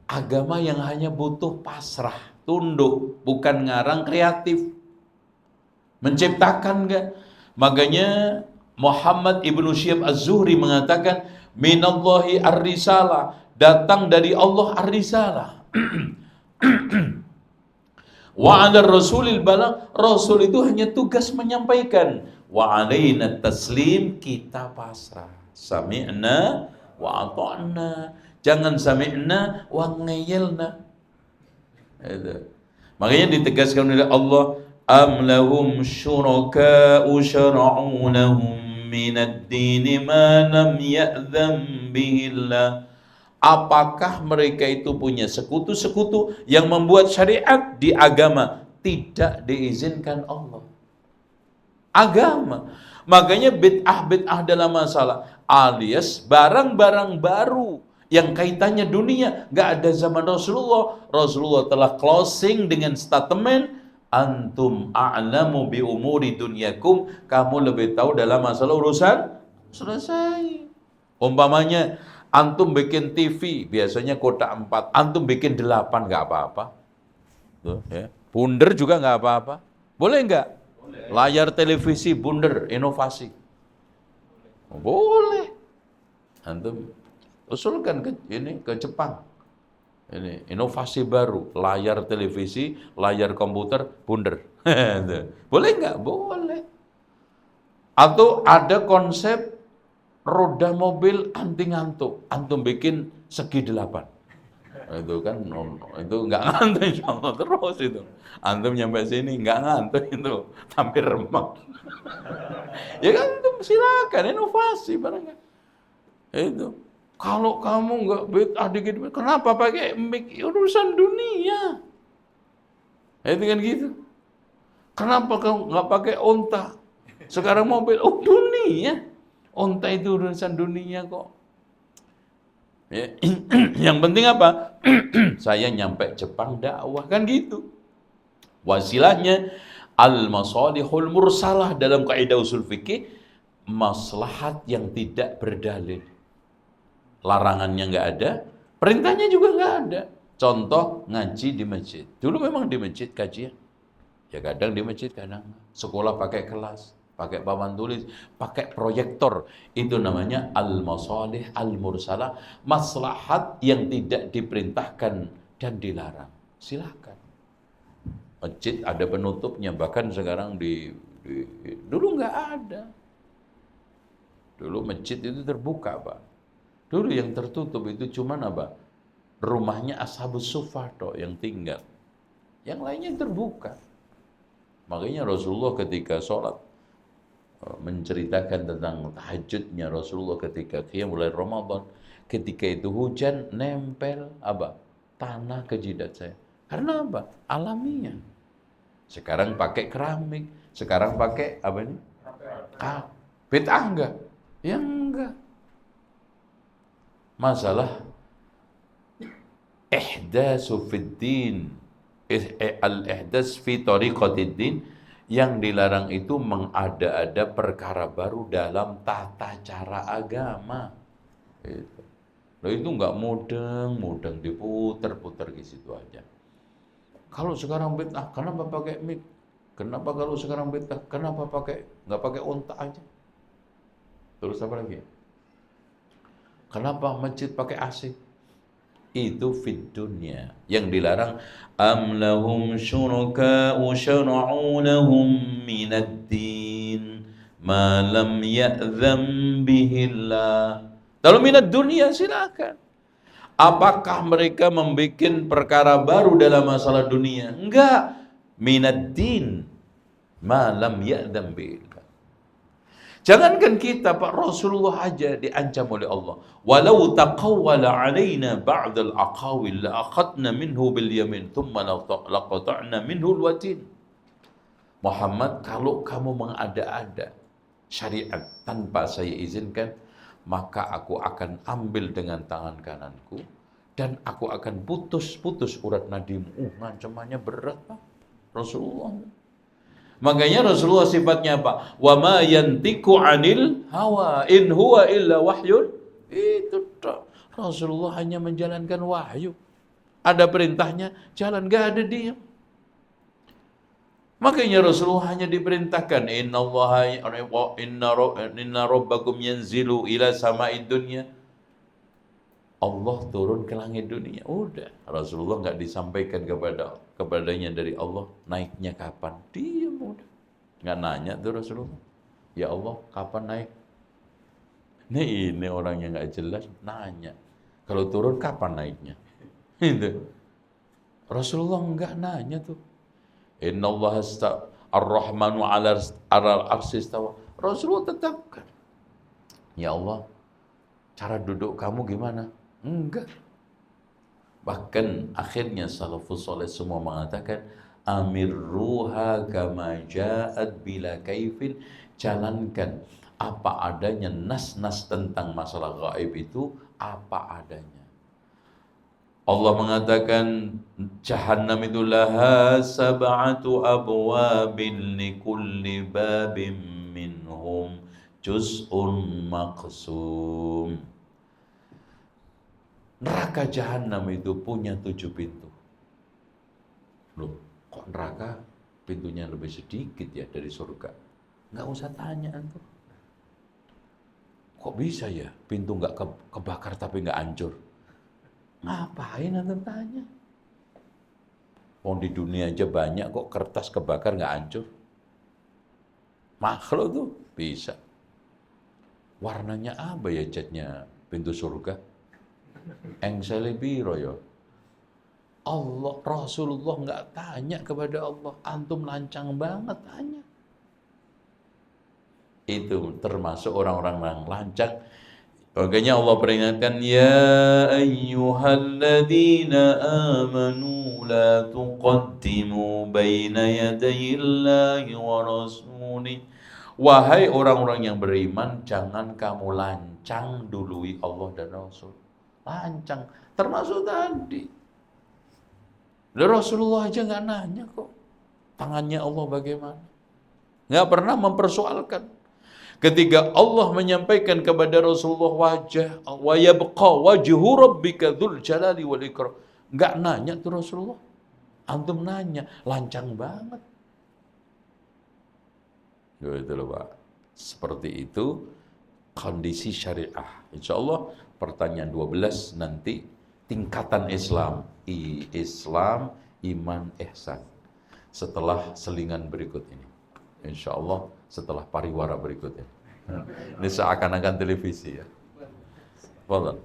agama yang hanya butuh pasrah, tunduk, bukan ngarang kreatif. Menciptakan enggak? Makanya Muhammad ibnu Syihab Az-Zuhri mengatakan, minallahi ar-risalah, datang dari Allah ar-risalah. Wa 'ala rasulil balagh, Rasul itu hanya tugas menyampaikan. Wa 'alaina taslim, kita pasrah. Sami'na wa ata'na. Jangan sami'na wa ngeyelna. Itu. Makanya ditegaskan oleh Allah, am lahum syuraka'u syara'u lahum minad dini ma lam ya'dzam bihillah. Apakah mereka itu punya sekutu-sekutu yang membuat syariat di agama tidak diizinkan Allah? Agama. Makanya bid'ah dalam masalah, alias barang-barang baru yang kaitannya dunia, gak ada zaman Rasulullah. Rasulullah telah closing dengan statement, antum a'lamu bi umuri dunyakum, kamu lebih tahu dalam masalah urusan, selesai. Umpamanya antum bikin TV biasanya kotak 4, antum bikin 8 gak apa-apa. Tuh, ya. Bundar juga gak apa-apa. Boleh gak? Boleh. Layar televisi bundar, inovasi. Boleh. Antum usulkan ke Jepang. Ini inovasi baru, layar televisi, layar komputer bundar. Boleh nggak? Boleh. Atau ada konsep roda mobil anti ngantuk, antum bikin segi 8. Itu kan itu nggak ngantuk insyaallah terus itu. Antum nyampe sini nggak ngantuk itu, hampir remek. Ya kan antum silakan inovasi barangnya. Itu. Kalau kamu nggak bid'ah dikit, kenapa pakai mic? Urusan dunia. Itu kan gitu. Kenapa kamu nggak pakai onta? Sekarang mobil, dunia. Onta itu urusan dunia kok. Ya. Yang penting apa? Saya nyampe Jepang dakwah kan gitu. Wasilahnya al-masalihul mursalah dalam kaidah usul fikih, maslahat yang tidak berdalil. Larangannya nggak ada, perintahnya juga nggak ada. Contoh ngaji di masjid. Dulu memang di masjid kajian. Ya kadang di masjid, kadang sekolah pakai kelas, pakai papan tulis, pakai proyektor. Itu namanya al-masalih al-mursalah, maslahat yang tidak diperintahkan dan dilarang. Silakan. Masjid ada penutupnya, bahkan sekarang dulu nggak ada. Dulu masjid itu terbuka, Pak. Dulu yang tertutup itu cuman apa? Rumahnya Ashabus Suffah yang tinggal. Yang lainnya terbuka. Makanya Rasulullah ketika sholat menceritakan tentang tahajudnya Rasulullah ketika qiyamul Ramadan, ketika itu hujan nempel apa? Tanah ke jidat saya. Karena apa? Alamiah. Sekarang pakai keramik, sekarang pakai apa ini? Bid'ah enggak? Ya enggak. Masalah ihdatsu fid din, al-ihdas fi tariqatid din, yang dilarang itu mengada-ada perkara baru dalam tata cara agama. Itu. Loh itu enggak mudeng diputer-puter di situ aja. Kalau sekarang bid'ah, kenapa pakai mic? Kenapa kalau sekarang bid'ah, kenapa enggak pakai unta aja? Terus apa lagi? Kenapa masjid pakai AC? Itu fid dunya. Yang dilarang am lahum syuraka'u syara'u lahum minad din ma lam ya'zam bihillah. Kalau minad dunya silakan. Apakah mereka membuat perkara baru dalam masalah dunia? Enggak. Minad din ma lam ya'zam bihillah. Jangankan kita, Pak, Rasulullah aja diancam oleh Allah. Walau taqawwala alaina ba'dal aqawil la'akhadna minhu bil yamin thumma laqata'na minhu al-watin. Muhammad, kalau kamu mengada-ada syariat tanpa saya izinkan, maka aku akan ambil dengan tangan kananku dan aku akan putus-putus urat nadimu. Ancamannya berat, Pak. Rasulullah. Makanya Rasulullah sifatnya apa? Wa ma yantiqu 'anil hawa in huwa illa wahyun. Itu Rasulullah hanya menjalankan wahyu. Ada perintahnya, jalan, enggak ada diam. Makanya Rasulullah hanya diperintahkan inna rabbakum yanzilu ila sama'id dunya. Allah turun ke langit dunia. Udah, Rasulullah enggak disampaikan kepadanya dari Allah naiknya kapan. Diam udah. Enggak nanya tuh Rasulullah. Ya Allah, kapan naik? Ini orang yang enggak jelas nanya. Kalau turun kapan naiknya? Itu. Rasulullah enggak nanya tuh. Innallaha ar-Rahmanu 'alal 'arsy istawa. Rasulullah tetapkan. Ya Allah, cara duduk kamu gimana? Enggak. Bahkan akhirnya salafus saleh semua mengatakan amirruha kama ja'at bila kaifin, jalankan apa adanya nas-nas tentang masalah gaib itu apa adanya. Allah mengatakan jahannam itu laha sab'atu abwabin likulli babin minhum juz'un maqsum. Neraka jahanam itu punya 7 pintu. Loh, kok neraka pintunya lebih sedikit ya dari surga? Nggak usah tanya antum. Kok bisa ya pintu nggak kebakar tapi nggak hancur? Ngapain antum tanya? Di dunia aja banyak kok kertas kebakar nggak hancur. Makhluk tuh bisa. Warnanya apa ya catnya pintu surga? Engsele biro ya. Allah, Rasulullah nggak tanya kepada Allah, antum lancang banget tanya. Itu termasuk orang-orang yang lancang. Makanya Allah peringatkan, ya ayyuhalladzina amanu la tuqaddimu baina yadayillahi wa rasulih. Wahai orang-orang yang beriman, jangan kamu lancang dului Allah dan Rasul. Lancang, termasuk tadi. Rasulullah aja nggak nanya kok, tangannya Allah bagaimana. Nggak pernah mempersoalkan. Ketika Allah menyampaikan kepada Rasulullah wajah wa yabqa wajhu rabbika dzul jalali wal ikram. Enggak nanya tuh Rasulullah. Antum nanya, lancang banget. Gitu loh, Pak. Seperti itu kondisi syariah. Insyaallah pertanyaan 12 nanti tingkatan Islam, Islam, iman, ihsan. Setelah selingan berikut ini. Insyaallah setelah pariwara berikutnya. Ini seakan-akan televisi ya. Fadhal.